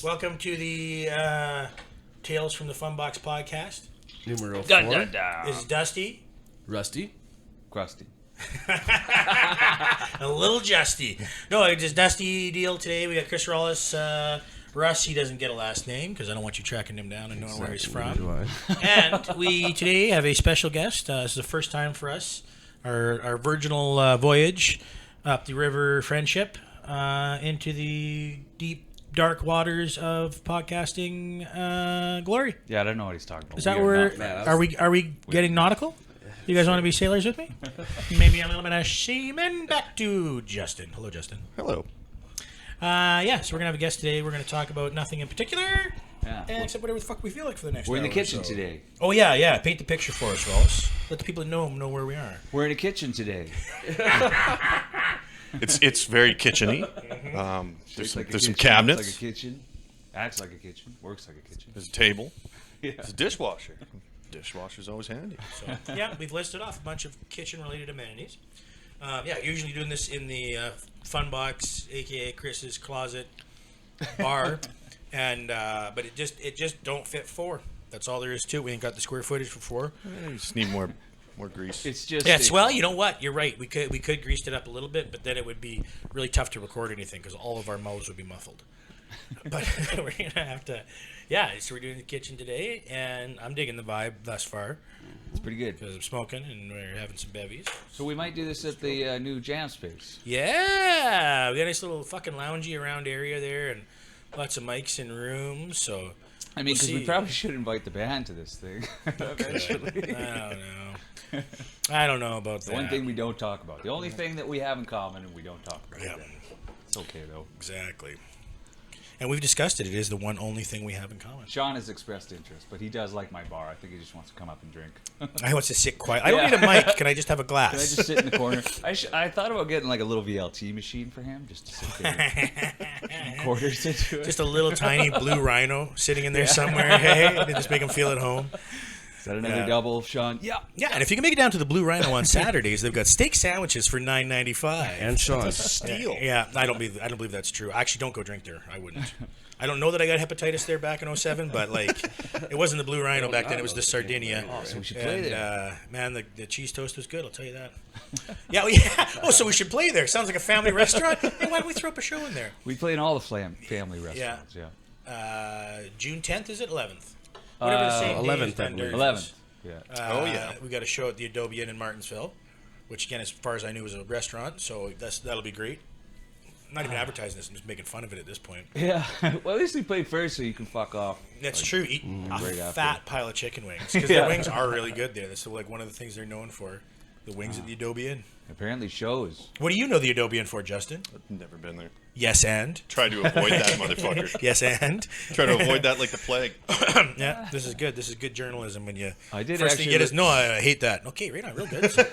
Welcome to the Tales from the Funbox podcast. Numero 4. Dun, dun, dun. This is Dusty. Rusty. Crusty. A little Justy. No, it's just Dusty deal today. We got Chris Rollis. Russ, he doesn't get a last name because I don't want you tracking him down and knowing where he's from. And we today have a special guest. This is the first time for us. Our virginal voyage up the river Friendship into the deep, dark waters of podcasting glory. Yeah, I don't know what he's talking about. Is that where are we getting nautical? You guys want to be sailors with me? Maybe a little bit of seaman. Back to Justin. Hello, Justin. Hello. So we're gonna have a guest today. We're gonna talk about nothing in particular, except whatever the fuck we feel like for the next. We're in the hour kitchen or so. today. Oh yeah. Paint the picture for us, Ross. Let the people know where we are. We're in the kitchen today. It's very kitcheny. There's some cabinets. Looks like a kitchen. Acts like a kitchen. Works like a kitchen. There's a table. Yeah. There's a dishwasher. Dishwasher's always handy. So we've listed off a bunch of kitchen-related amenities. Usually doing this in the Funbox, aka Chris's closet bar, and but it just don't fit 4. That's all there is to it. We ain't got the square footage for 4. We just need more grease. It's just. Yes, well, you know what? You're right. We could grease it up a little bit, but then it would be really tough to record anything because all of our mouths would be muffled. But we're gonna have to. Yeah, so we're doing the kitchen today, and I'm digging the vibe thus far. It's pretty good. Because I'm smoking and we're having some bevies. So we might do this at the new jam space. Yeah, we got a nice little fucking loungy around area there, and lots of mics in rooms. So I mean, because we probably should invite the band to this thing eventually. I don't know about The that. one thing we don't talk about. The only thing that we have in common and we don't talk about. Yeah. It's okay though. Exactly. And we've discussed it. It is the one only thing we have in common. Sean has expressed interest, but he does like my bar. I think he just wants to come up and drink. I want to sit quiet. I don't need a mic. Can I just have a glass? Can I just sit in the corner? I thought about getting like a little VLT machine for him, just to sit there. Quarters into it. Just a little tiny blue rhino sitting in there somewhere. Hey, and just make him feel at home. Is that another double, Sean? Yeah. And if you can make it down to the Blue Rhino on Saturdays, they've got steak sandwiches for $9.95. And Sean. Steal. Yeah, I don't believe that's true. Actually, don't go drink there. I wouldn't. I don't know that I got hepatitis there back in 07, but like, it wasn't the Blue Rhino back then. It was the Sardinia. Oh, so we should play there. Man, the cheese toast was good. I'll tell you that. Yeah. Oh, so we should play there. Sounds like a family restaurant. Hey, why don't we throw up a show in there? We play in all the family restaurants. Yeah. June 10th is it? 11th. Whatever the same 11th, day I as believe. 11th. Yeah. We got a show at the Adobe Inn in Martinsville, which again, as far as I knew, was a restaurant. So that'll be great. I'm not even advertising this. I'm just making fun of it at this point. Yeah. Well, at least we play first, so you can fuck off. That's true. Eat a right fat after. pile of chicken wings because their wings are really good there. That's like one of the things they're known for. The wings at the Adobe Inn. Apparently, shows. What do you know the Adobe Inn for, Justin? Never been there. Yes, and Try to avoid that, motherfucker. yes, and Try to avoid that like the plague. yeah. This is good. This is good journalism. When you I did first actually thing you get is no, I hate that. Okay, right on, real good. So,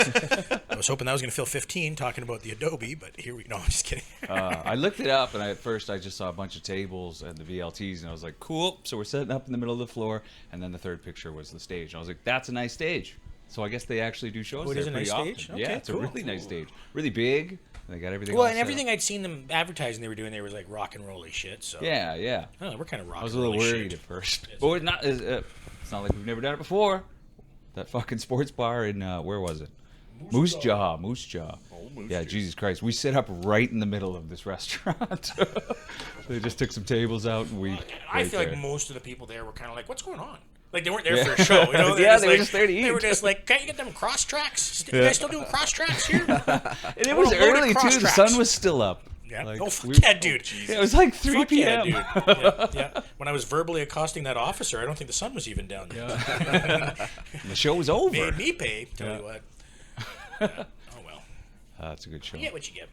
I was hoping that was going to fill 15 talking about the Adobe, but here we. No, I'm just kidding. I looked it up, and at first I just saw a bunch of tables and the VLTs, and I was like, cool. So we're setting up in the middle of the floor, and then the third picture was the stage. And I was like, that's a nice stage. So I guess they actually do shows it there is a pretty nice often. stage? Okay, Yeah, it's cool. a really nice stage. Really big. They got everything. Well, all and set everything up. I'd seen them advertising they were doing there was like rock and roll-y shit. So Yeah. I don't know, we're kind of rock. I was a little worried at first, but it's not like we've never done it before. That fucking sports bar in where was it? Moose Jaw. Oh, Moose Yeah, Juice. Jesus Christ. We set up right in the middle of this restaurant. They just took some tables out and we. I feel like most of the people there were kind of like, "What's going on?" Like they weren't there for a show, you know? Yeah, they were just there to eat. They were just like, "Can't you get them cross tracks? You guys still doing cross tracks here?" And it was early too. The sun was still up. Yeah. Like, Oh fuck we- yeah, dude. Yeah, it was like 3 Fuck yeah, p.m. dude. Yeah. When I was verbally accosting that officer, I don't think the sun was even down there. The show was over. Made me pay. Tell you what. Yeah. Oh well. That's a good show. You get what you get.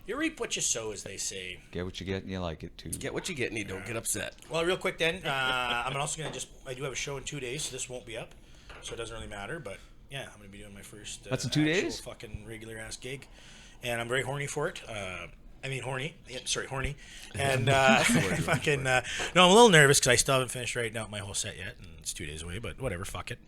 You reap what you sow, as they say. Get what you get and you like it too. Get what you get and you don't get upset. Well, real quick then, I'm also going to I do have a show in 2 days, so this won't be up, so it doesn't really matter, but yeah, I'm going to be doing my first That's in 2 actual days? fucking regular-ass gig, and I'm very horny for it. Horny. Yeah, sorry, horny. And fucking, no, I'm a little nervous because I still haven't finished writing out my whole set yet, and it's 2 days away, but whatever, fuck it.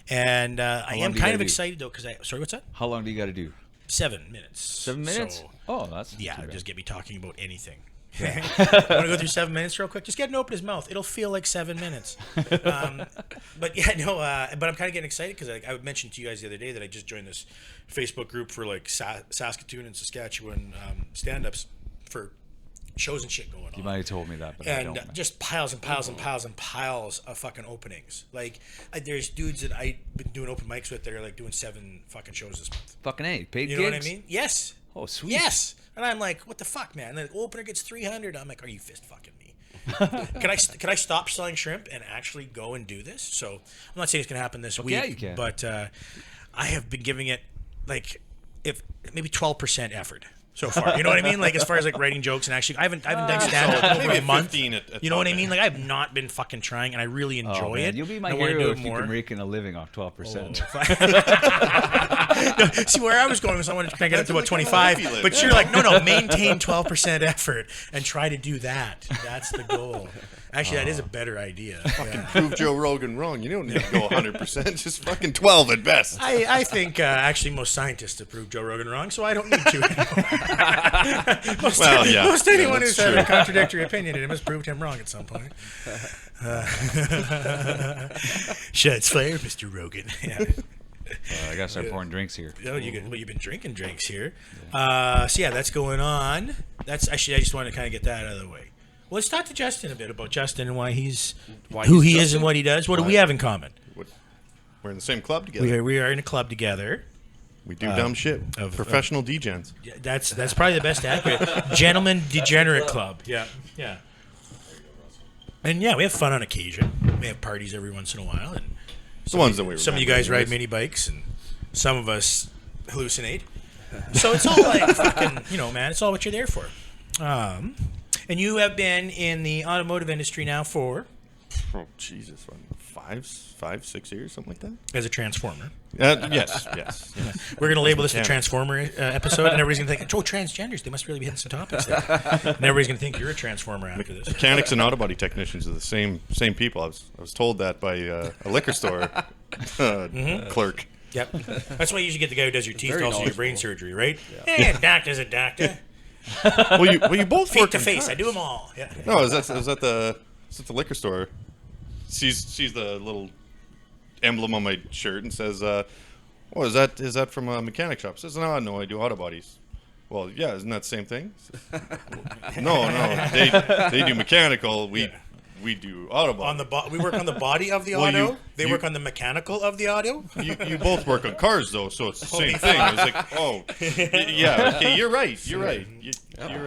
And I am kind of excited, though, because sorry, what's that? How long do you got to do? 7 minutes. 7 minutes? So, Oh, that's not yeah, too bad. just get me talking about anything. Want to go through 7 minutes real quick? Just get him to open his mouth. It'll feel like 7 minutes. But yeah, no. But I'm kind of getting excited because I mentioned to you guys the other day that I just joined this Facebook group for like Saskatoon and Saskatchewan stand-ups for shows and shit going on. You might have told me that, but I And don't. just piles and piles and piles and piles of fucking openings. Like, there's dudes that I've been doing open mics with that are like doing 7 fucking shows this month. Fucking A. Paid You gigs? know what I mean? Yes. Oh, sweet. Yes. And I'm like, what the fuck, man? And the opener gets 300. I'm like, are you fist fucking me? Can I stop selling shrimp and actually go and do this? So I'm not saying it's gonna happen this week. Yeah, you can. But I have been giving it like maybe 12% effort so far. You know what I mean? Like as far as like writing jokes and actually, I haven't done stand up over maybe a month. 15 at You know what I top mean? end. Like I've not been fucking trying, and I really enjoy Oh, man. it. You'll be my I wanna hero do if it you more. can rake in a living off 12%. No, see where I was going was I wanted to kind of get up to about That's like kind of 25, hippie life. but you're like, no, maintain 12% effort and try to do that. That's the goal. Actually, that is a better idea. Yeah. Prove Joe Rogan wrong. You don't need to go 100%. Just fucking 12 at best. I think actually most scientists have proved Joe Rogan wrong, so I don't need to anymore. Most anyone that's who's had a true. contradictory opinion in him has proved him wrong at some point. Shots fired, Mr. Rogan. Yeah. I gotta start pouring drinks here. Oh, you've been drinking drinks here. So yeah, that's going on. That's actually I just wanted to kind of get that out of the way. Well, let's talk to Justin a bit about Justin and why he's who he is and what he does. What do we have in common? We're in the same club together. We are in a club together. We do dumb shit. Professional degens. Yeah, that's probably the best accurate. Gentleman Degenerate Club. Yeah. And yeah, we have fun on occasion. We have parties every once in a while, and The ones that we some of you remember guys ride anyways. mini bikes, and some of us hallucinate. So it's all like fucking, man. It's all what you're there for. And you have been in the automotive industry now for Oh, Jesus. 5, 6 years, something like that? as a transformer. Yes. We're going to label this the Mechanic. Transformer episode, and everybody's going to think, oh, transgenders, they must really be hitting some topics there. And everybody's going to think you're a Transformer after this. Mechanics and auto body technicians are the same people. I was told that by a liquor store clerk. Yep. That's why you usually get the guy who does your teeth, Very also your brain knowledgeable. surgery, right? Yeah, doctor's a doctor. Well, you both Feet work to in face, I cars. do them all. Yeah. No, is that the liquor store? Sees the little emblem on my shirt and says, "Oh, is that from a mechanic shop?" Says, "No, I do auto bodies." Well, yeah, isn't that the same thing? No, they do mechanical. We do auto body. We work on the body of the Well, auto. They you- work on the mechanical of the auto. You both work on cars though, so it's the same thing. I was like, oh, yeah, okay, you're right. You're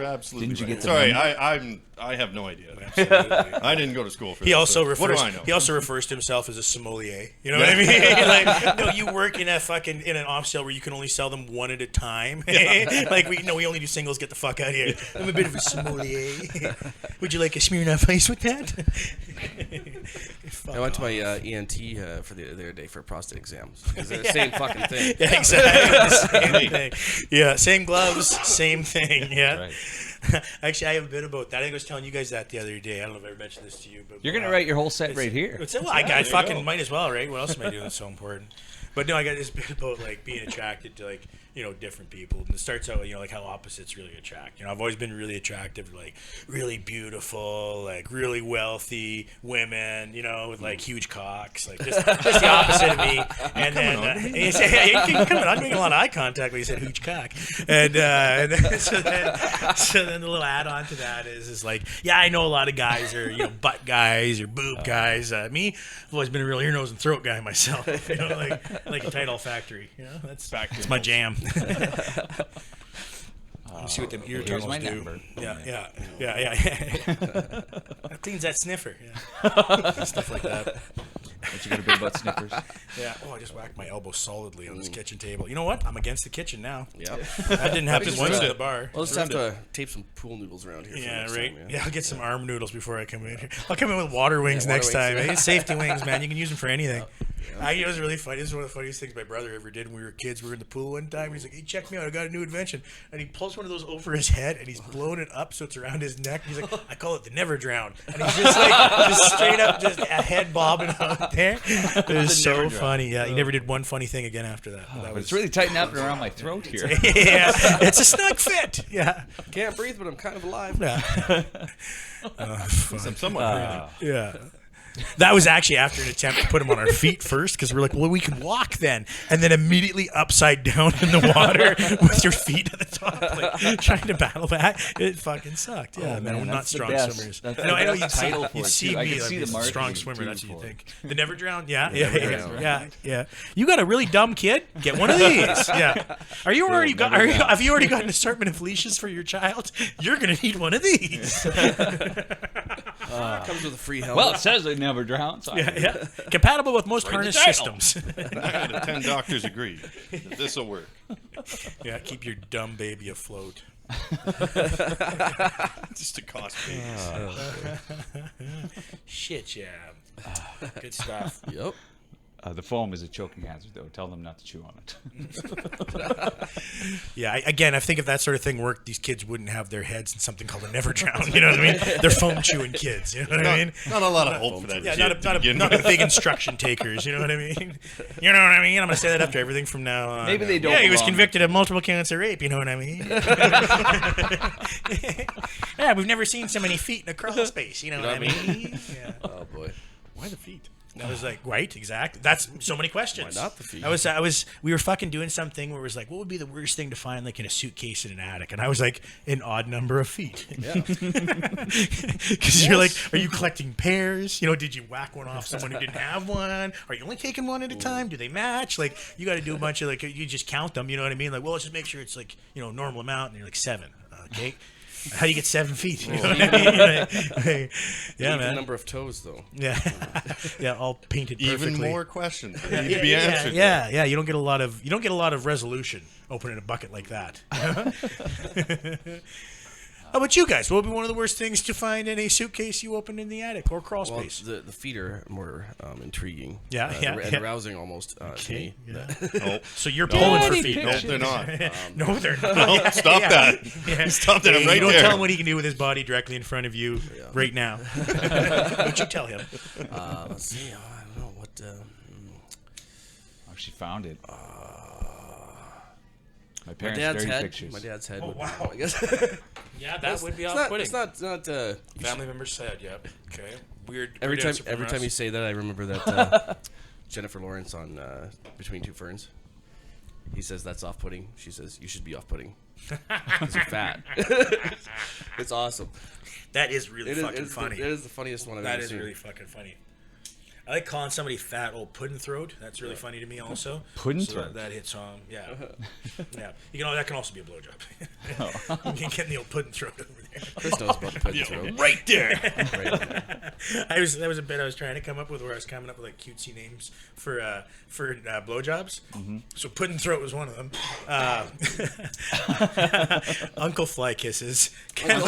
absolutely Didn't you right. get the Sorry, memo? I have no idea. Absolutely. I didn't go to school for He this. also so refers. What do I know? He also refers to himself as a sommelier. You know what I mean? Like, no, you work in an off sale where you can only sell them one at a time. Like we only do singles. Get the fuck out of here. I'm a bit of a sommelier. Would you like a Smirnoff Ice with that? I went to my ENT for the other day for prostate exams. It's the same fucking thing. Yeah, exactly. Same thing. Yeah, same gloves, same thing. Yeah. Right. Actually, I have a bit about that. I think I was telling you guys that the other day. I don't know if I ever mentioned this to you, but You're gonna write your whole set right here. Well, I fucking might as well, right? What else am I doing that's so important? But no, I got this bit about like being attracted to like different people, and it starts out like how opposites really attract. I've always been really attractive to like really beautiful, like really wealthy women, with like huge cocks, like just the opposite of me. And then you keep coming on, making a lot of eye contact when you said huge cock, and then, so then the little add on to that is like, yeah, I know a lot of guys are butt guys or boob guys. Me, I've always been a real ear, nose, and throat guy myself. Like a tight olfactory. That's my jam. Let's see what the ear Here's tunnels my do. number. Yeah. That cleans that sniffer. Yeah. Stuff like that. What you got a bit about sniffers? Yeah. Oh, I just whacked my elbow solidly on this kitchen table. You know what? I'm against the kitchen now. Yep. That didn't happen Just once ruined at it. the bar. We'll just have to tape some pool noodles around here. For Yeah, next right. Time, Yeah, I'll get some arm noodles before I come in here. I'll come in with water wings water next wings, time. yeah. Safety wings, man. You can use them for anything. It was really funny. This is one of the funniest things my brother ever did when we were kids. We were in the pool one time. He's like, "Hey, check me out. I got a new invention." And he pulls one of those over his head and he's blowing it up so it's around his neck. He's like, "I call it the never drown." And he's just like, just straight up, just a head bobbing out there. It was so funny. Yeah, he never did one funny thing again after that. But it's really tightening up around my throat here. Yeah, it's a snug fit. Yeah. Can't breathe, but I'm kind of alive. Yeah. I'm somewhat breathing. Yeah. That was actually after an attempt to put him on our feet first because we're like, well, we can walk then. And then immediately upside down in the water with your feet at the top, like trying to battle back. It fucking sucked. Yeah, man, we're not that's the strong best. swimmers. That's No, I know the title for you it, see too. I me can like see a the marketing, strong swimmer. too, That's what you for it. think. The never drown? Yeah. You got a really dumb kid? Get one of these. Yeah. Have you already got an assortment of leashes for your child? You're gonna need one of these. Comes with a free helmet. Well, it says they never drown. So Yeah. Compatible with most harness systems. 9 out of 10 doctors agree that this will work. Yeah, keep your dumb baby afloat. Just a cost base. Shit, yeah. Good stuff. Yep. the foam is a choking hazard, though. Tell them not to chew on it. Yeah, I think if that sort of thing worked, these kids wouldn't have their heads in something called a never drown. You know what I mean? They're foam chewing kids. You know what I mean? Not a lot of hope for that. Yeah, kid not a big instruction takers. You know what I mean? You know what I mean? I'm gonna say that after everything from now on. Maybe they don't. Yeah, he was belong. convicted of multiple counts of rape. You know what I mean? Yeah, we've never seen so many feet in a crawl space. You know what I mean? Yeah. Oh boy. Why the feet? I was like, right, exactly. That's so many questions. Why not the feet? We were fucking doing something where it was like, what would be the worst thing to find like in a suitcase in an attic? And I was like, an odd number of feet. Yeah. Because you're like, are you collecting pairs? You know, did you whack one off someone who didn't have one? Are you only taking one at a time? Do they match? Like, you got to do a bunch of like, you just count them. You know what I mean? Like, well, let's just make sure it's like, you know, normal amount. And you're like 7. Okay. How do you get 7 feet? You know what I mean? Yeah, Even man. number of toes, though. Yeah, yeah, all painted perfectly. Even more questions that need to be answered. Yeah. You don't get a lot of resolution opening a bucket like that. How about you guys? What would be one of the worst things to find in a suitcase you open in the attic or crawl Well, space? the feet are more intriguing. Yeah, and arousing almost to me. Yeah. Oh, So you're pulling for feet. no, they're not. No, they're not. No, stop that. Yeah. Stop that. I'm Hey, right you don't there. tell him what he can do with his body directly in front of you right now. What you tell him? Let's see. I don't know what. Oh, she found it. My My parents' dad's dirty head. pictures. My dad's head. Oh, would be- wow. I guess. Yeah, that would be It's off-putting. not. Family member said, yep. Okay. Weird. Every weird time. answer from Every time us. you say that, I remember that Jennifer Lawrence on Between Two Ferns. He says that's off-putting. She says you should be off-putting because you're fat. It's awesome. That is really fucking funny. It is the funniest one I've That ever is seen. really fucking funny. I like calling somebody fat old pudding throat. That's really funny to me also. Pudding So throat? That hits home. Yeah. Yeah. That can also be a blowjob. You can get the old pudding throat over there. Chris knows about the pudding throat. Right there. Right there. That was a bit I was trying to come up with where I was coming up with like cutesy names for blowjobs. Mm-hmm. So pudding throat was one of them. Uncle fly kisses, kind of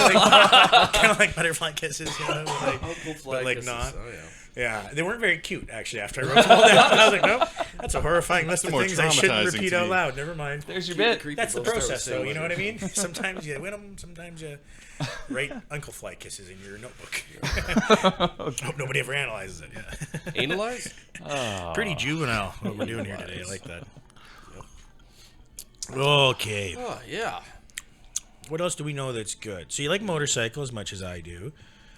like butterfly kisses, you know, like, Uncle Fly but like kisses. not. Oh yeah. Yeah, they weren't very cute actually. After I wrote them all down, I was like, nope, that's a horrifying list of more things I shouldn't traumatizing repeat to out me. loud. Never mind. There's your Cute and bit. creepy That's the both start process, the same though. You know way. what I mean? Sometimes you win them. Sometimes you write Uncle Fly kisses in your notebook. Hope nobody ever analyzes it. Yeah. Analyze? Pretty juvenile what we're doing here today. I like that. Okay. Oh yeah. What else do we know that's good? So you like motorcycles as much as I do.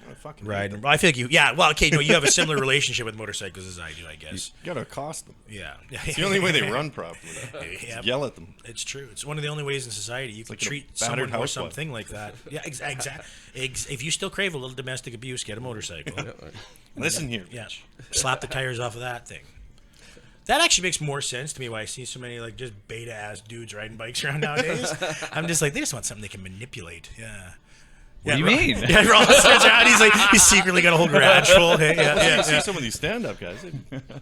I fucking Right. I feel like you. Yeah. Well, okay. No, you have a similar relationship with motorcycles as I do, I guess. You gotta accost them. Yeah. It's the only way they run properly. Yeah. Yell at them. It's true. It's one of the only ways in society you can like a treat battered someone or housewife. something like that. Yeah, exactly. If you still crave a little domestic abuse, get a motorcycle. Listen here. Yeah, slap the tires off of that thing. That actually makes more sense to me why I see so many like just beta ass dudes riding bikes around nowadays. I'm just like, they just want something they can manipulate. Yeah. What do you mean? Yeah, Rollins turns around. He's secretly got a whole garage full. Hey, You see some of these stand-up guys they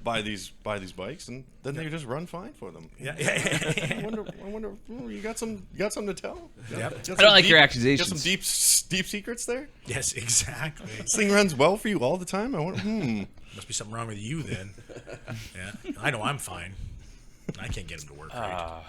buy these bikes and then they just run fine for them. Yeah. I wonder. You got something to tell? Yep. I don't like your accusations. Got some deep secrets there. Yes, exactly. This thing runs well for you all the time. I wonder. Must be something wrong with you then. Yeah, I know I'm fine. I can't get him to work right.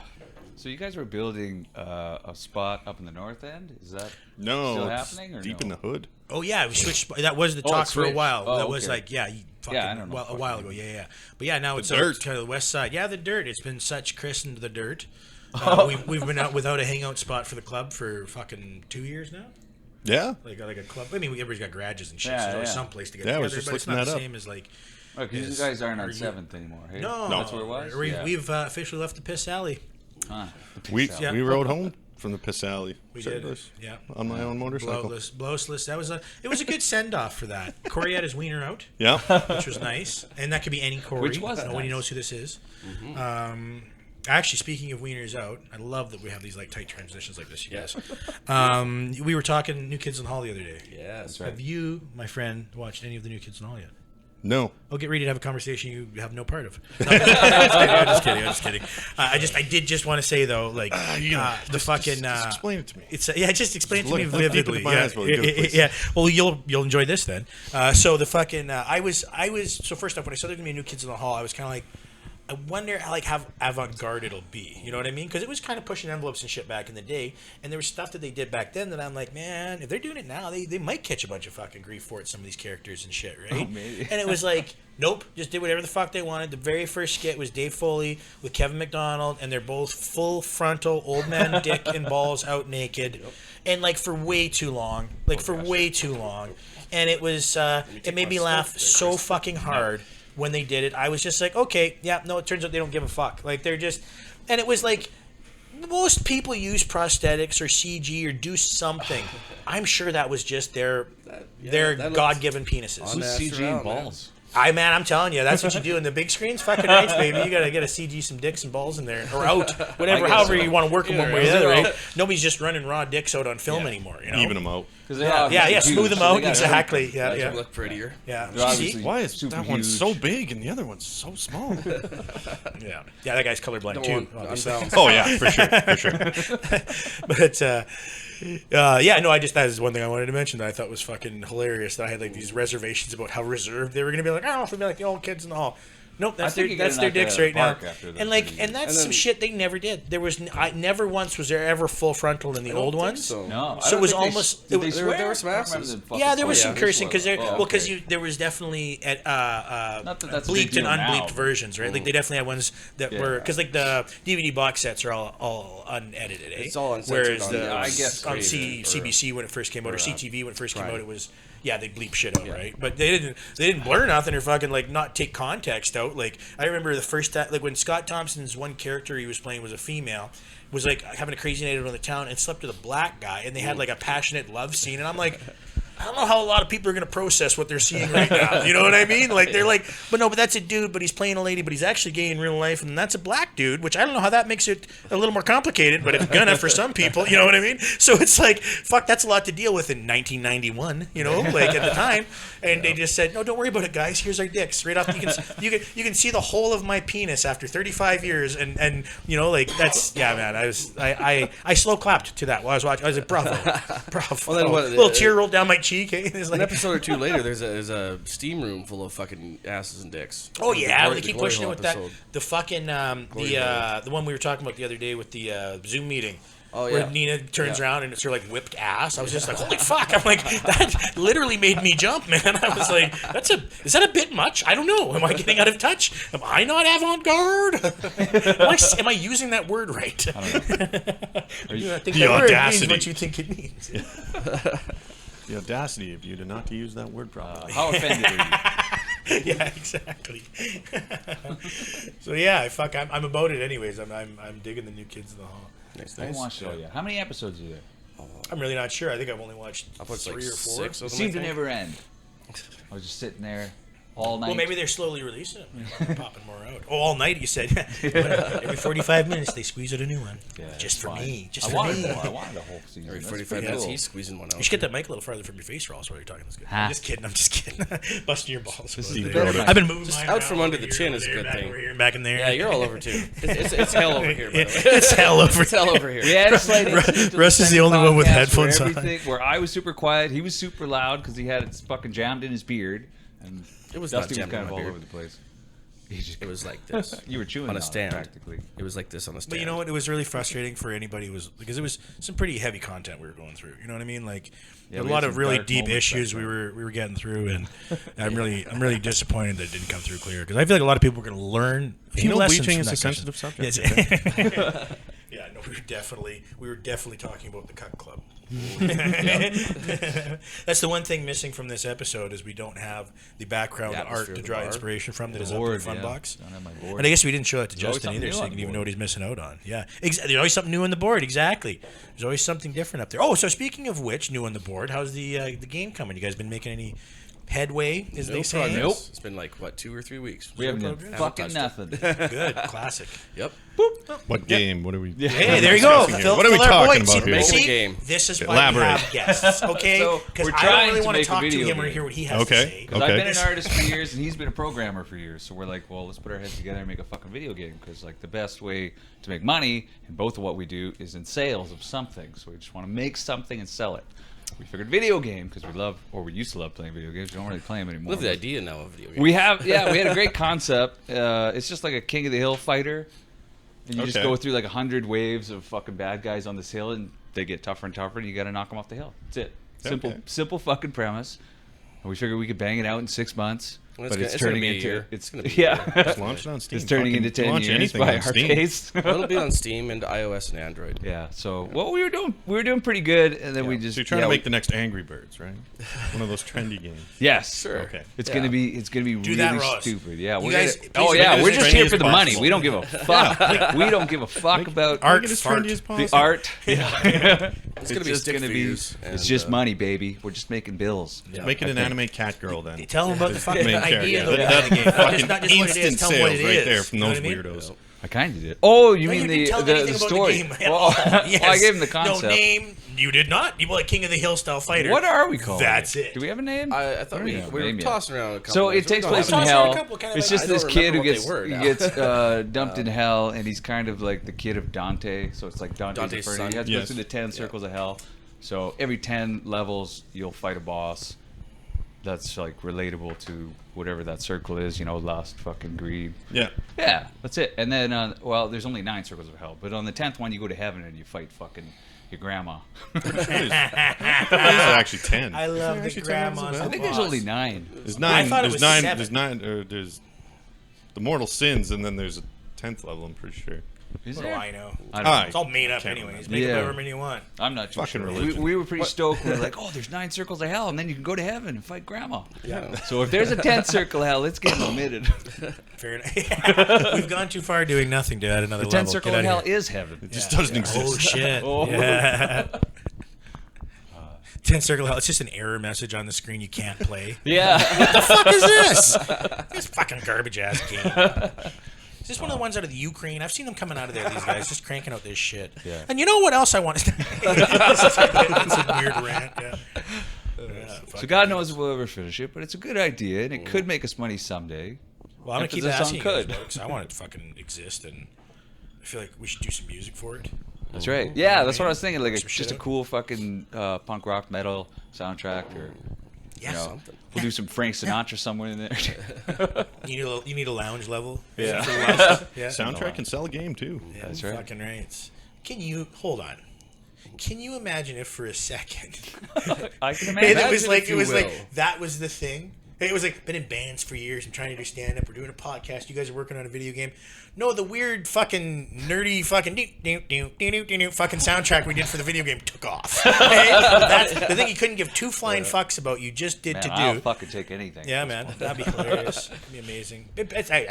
So you guys were building a spot up in the north end? Is that No, still it's happening or deep no? in the hood. Oh yeah, we switched. That was the Oh, talk it's for a switched. while. Oh, That was okay. like, yeah, fucking, I don't know. a while ago. Yeah. But yeah, now it's dirt. kind of the west side. Yeah, the dirt. It's been such christened the dirt. We've been out without a hangout spot for the club for fucking 2 years now. Yeah. Like a club. I mean, everybody's got garages and shit, Yeah, so there's yeah. some place to get Yeah, I together. was just but it's looking not the that up. same as like. Because you guys aren't on 7th anymore, hey? No, That's where it was? Yeah. We've officially left the piss alley. The We Peace Out. Yeah. we rode home from the piss alley. We did. Yeah. On my own motorcycle. Blowsless. It was a good send off for that. Corey had his wiener out, Yeah. which was nice, and that could be any Corey. Which was nobody nice. knows who this is. Actually, speaking of wieners out, I love that we have these like tight transitions like this, you guys. We were talking New Kids on the Hall the other day. Yeah, That's right. Have you, my friend, watched any of the New Kids on the Hall yet? No. I'll get ready to have a conversation you have no part of. No, I'm just kidding. I did just want to say though, like the fucking. Just explain it to me. It's just explain it to Look- me look deep vividly. into my eyes while you do it, please. Yeah. Well, you'll enjoy this then. So the fucking I was so first off when I saw there gonna be New Kids in the Hall, I was kind of like. I wonder how avant-garde it'll be. You know what I mean? Because it was kind of pushing envelopes and shit back in the day, and there was stuff that they did back then that I'm like, man, if they're doing it now, they might catch a bunch of fucking grief for it. Some of these characters and shit, right? Oh, maybe. And it was like, nope, just did whatever the fuck they wanted. The very first skit was Dave Foley with Kevin McDonald, and they're both full frontal old man dick and balls out naked, and like for way too long, and it was it made me laugh so fucking hard. When they did it, I was just like, okay, yeah, no, it turns out they don't give a fuck. Like, they're just... And it was like, most people use prosthetics or CG or do something. I'm sure that was just their that God-given penises. on Who's that. CG and balls? I'm telling you, that's what you do in the big screens. Fucking nice, baby. You gotta get a CG some dicks and balls in there, or out, whatever, guess however so. you want to work them one way or the Yeah, other. right. Right? Nobody's just running raw dicks out on film anymore. You know? Even them out. Yeah, smooth them out. Exactly. That Yeah. would look prettier. Yeah. They're obviously See? Why is super that one huge. so big and the other one's so small? Yeah. Yeah, that guy's colorblind Don't too. want Obviously. unbalanced. Oh yeah, for sure. But yeah, no, that is one thing I wanted to mention that I thought was fucking hilarious. That I had like these reservations about how reserved they were going to be. Like, I don't know if it'd be like the old kids in the hall. Nope, that's think their you that's get their in at dicks the right now. park after the And like, movie. and that's And some then- shit they never did. There was never once was there ever full frontal in the old ones. So. No. So it was almost- Did they it- swear? there were some I remember asses. them fucking Yeah, there was swearing. some cursing because Oh, okay. there was definitely Not that that's a big bleeped and deal now. unbleeped versions, right? Like they definitely had ones that Yeah. were because like the DVD box sets are all unedited, eh? It's all uncensored Whereas on the the- I guess on creative CBC when it first came out or CTV when it first came Prime. out, it was they bleep shit out, right? But they didn't blur nothing or fucking like not take context out. Like I remember the first time, like when Scott Thompson's one character he was playing was a female, was like having a crazy night out on the town and slept with a black guy, and they had like a passionate love scene, and I'm like. I don't know how a lot of people are going to process what they're seeing right now. You know what I mean? Like, they're like, but that's a dude, but he's playing a lady, but he's actually gay in real life, and that's a black dude, which I don't know how that makes it a little more complicated, but it's gonna for some people, you know what I mean? So it's like, fuck, that's a lot to deal with in 1991, you know, like at the time. And they just said, no, don't worry about it, guys. Here's our dicks. Right off, you can see the whole of my penis after 35 years, and you know, like, that's, yeah, man, I slow clapped to that while I was watching. I was like, bravo. Well, then what- little tear rolled down my cheek. Eh? It's An like, episode or two later, there's a steam room full of fucking asses and dicks. oh yeah, The they keep glory pushing it hole with that. episode. The fucking Glory hole. the one we were talking about the other day with the Zoom meeting. Oh, Where yeah. Nina turns Yeah. around and it's her like whipped ass. I was just like, holy fuck! I'm like, that literally made me jump, man. I was like, is that a bit much? I don't know. Am I getting out of touch? Am I not avant-garde? Am I using that word right? I think The that word means audacity. what you think it means. The audacity of you not to use that word properly. How offended are you? Yeah, exactly. So yeah, I'm about it anyways. I'm digging the New Kids in the Hall. Nice, I haven't nice. watched it all yet. How many episodes are there? I'm really not sure. I think I've only watched I've watched 3 like or 4. 6 It of them. seemed I to think. never end. I was just sitting there all night. Well, maybe they're slowly releasing them. They're popping more out. Oh, all night, you said. Every 45 minutes, they squeeze out a new one. Yeah, just for fine. me. Just I for wanted me. more. I wanted a whole season. Every That's 45 pretty minutes, cool. he's squeezing one out. You should get that mic a little farther from your face, Ross, while you're talking this good. Ha. I'm just kidding. I'm just kidding. Busting your balls. This is Deep the throat better it. I've been moving Just mine out around from under over the here, chin over is a there, good back thing. Over here, back in there. Yeah, you're all over too. It's hell over here, by the way. It's hell over It's hell over here. We had a slight incident to Russ is the second only one with podcast headphones where on. Where I was super quiet, he was super loud because he had it fucking jammed in his beard, and It was not Dusty was jammed in kind of my all beard. over the place. He just It was like this. you were chewing on a it stand. practically. It was like this on a stand. But you know what? It was really frustrating for anybody because it was some pretty heavy content we were going through. You know what I mean? Like Yeah, a we lot had of some really dark deep moments issues back we were getting through, and I'm really disappointed that it didn't come through clear because I feel like a lot of people were going to learn a few lessons bleaching from is that a sensitive subject. Yes. Yeah, no, we were definitely talking about the Cuck Club. That's the one thing missing from this episode is we don't have the background The art atmosphere to of the draw bar. inspiration from that is Board, up in the Funbox. Don't have my board. And I guess we didn't show that to There's always Justin either, something so new he on can the even board. know what he's missing out on. Yeah, there's always something new on the board. Exactly. There's always something different up there. Oh, so speaking of which, new on the board, how's the game coming? You guys been making any headway, as they say? progress. Nope. It's been like, what, 2 or 3 weeks? We haven't done progress? fucking Haven't nothing. Good, classic. Yep. What game? What are we? Hey, there you go. Here. Phil, What are we Phil, our talking boy. about here? See, Making a game. This is why Elaborate. we have guests, okay? So, Because we're I trying don't really to want to make a talk to video him or game. hear what he has to Okay. say. Because Okay. I've been an artist for years, and he's been a programmer for years. So we're like, well, let's put our heads together and make a fucking video game. Because like the best way to make money in both of what we do is in sales of something. So we just want to make something and sell it. We figured video game because we used to love playing video games. We don't really play them anymore. Love the idea now of video games. We had a great concept. It's just like a King of the Hill fighter. And you just Okay. go through like 100 waves of fucking bad guys on this hill, and they get tougher and tougher, and you got to knock them off the hill. That's it. Simple fucking premise. And we figured we could bang it out in 6 months. Well, But it's it's gonna turning be a into year. it's It's gonna be a year. yeah. Just launch it on Steam. It's turning Fucking into 10 launch years anything by on our Steam. pace. Well, it'll be on Steam and iOS and Android. Yeah. So what we were doing pretty good, and then we just So you're trying to make the next Angry Birds, right? One of those trendy games. yes. Sure. Okay. It's Yeah. gonna be really that, Ross. stupid. Yeah, You we're guys- gonna, please oh make yeah, it we're as just trendy here as for the money. possible. We don't give a fuck. We don't give a fuck about art Make it as fart. trendy as possible. the art. Yeah. It's gonna be just stick gonna be. figures It's and, just money, baby. We're just making bills. Make it an anime cat girl then. Tell them about the fucking Main idea character. of the game. Fucking Not just what it is, instant tell them what sales it right is. there from You know those what I mean? weirdos. I kind of did. Oh, you No, mean didn't tell the anything about story? game at Well, all. well, I gave him the No concept. name. You did not. You were like King of the Hill style fighter. What are we called? That's it. Do we have a name? I thought we don't were name yet. tossing around a couple. So names. it takes We don't place have in Toss around a hell. couple, kind of It's like- just I this don't kid who remember what gets they were he now. gets dumped in hell, and he's kind of like the kid of Dante. So it's like Dante's Dante's Inferno. son. He has to go Yes. through the 10 circles of hell. So every 10 levels, you'll fight a boss that's like relatable to whatever that circle is. You know, lust, fucking greed. Yeah. Yeah, that's it. And then, well, there's only 9 circles of hell, but on the 10th one, you go to heaven and you fight fucking your grandma. These are actually 10. I love the Actually, grandmas. I think there's only 9. There's 9. thought it There's was 9. 7. There's 9. There's the mortal sins, and then there's a 10th level. I'm pretty sure. Is What do there? I know? I don't know. Alright. It's all made up Can't anyways. remember. Make Yeah. up whatever you want. I'm not too Fucking sure. religion. We were pretty stoked. We were like, oh, there's 9 circles of hell, and then you can go to heaven and fight grandma. Yeah. So if there's a 10th circle of hell, it's getting omitted. Fair enough. We've gone too far doing nothing to add another The 10th level. circle Get of outta hell here. is heaven. It just doesn't exist. Oh shit! Oh. Yeah. 10 circle of hell. It's just an error message on the screen. You can't play. Yeah. What the fuck is this? This fucking garbage ass game. Is this one of the ones out of the Ukraine? I've seen them coming out of there. These guys just cranking out this shit. Yeah. And you know what else I want? It's a weird rant. Yeah. So God knows if we'll ever finish it, but it's a good idea, and it could make us money someday. Well, I'm gonna keep Emphasis on asking you guys could. about it 'cause I want it to fucking exist, and I feel like we should do some music for it. That's right. Yeah, that's what I was thinking. Like Some shit just a out. cool fucking punk rock metal soundtrack, or Yeah, you know, something. we'll do some Frank Sinatra somewhere in there. you need a lounge level. Yeah. For the lounge- yeah. Soundtrack can sell a game too. Yeah, That's right. Fucking right. Can you hold on? Can you imagine if for a second I can and imagine. it was like if you will. that was the thing? It was like been in bands for years and trying to do stand up. We're doing a podcast. You guys are working on a video game. No, the weird fucking nerdy fucking fucking soundtrack we did for the video game took off. Okay? That's the thing you couldn't give 2 flying fucks about. You just did Man, to I'll do. fucking take anything. Yeah, man, that'd be hilarious. It'd be amazing. I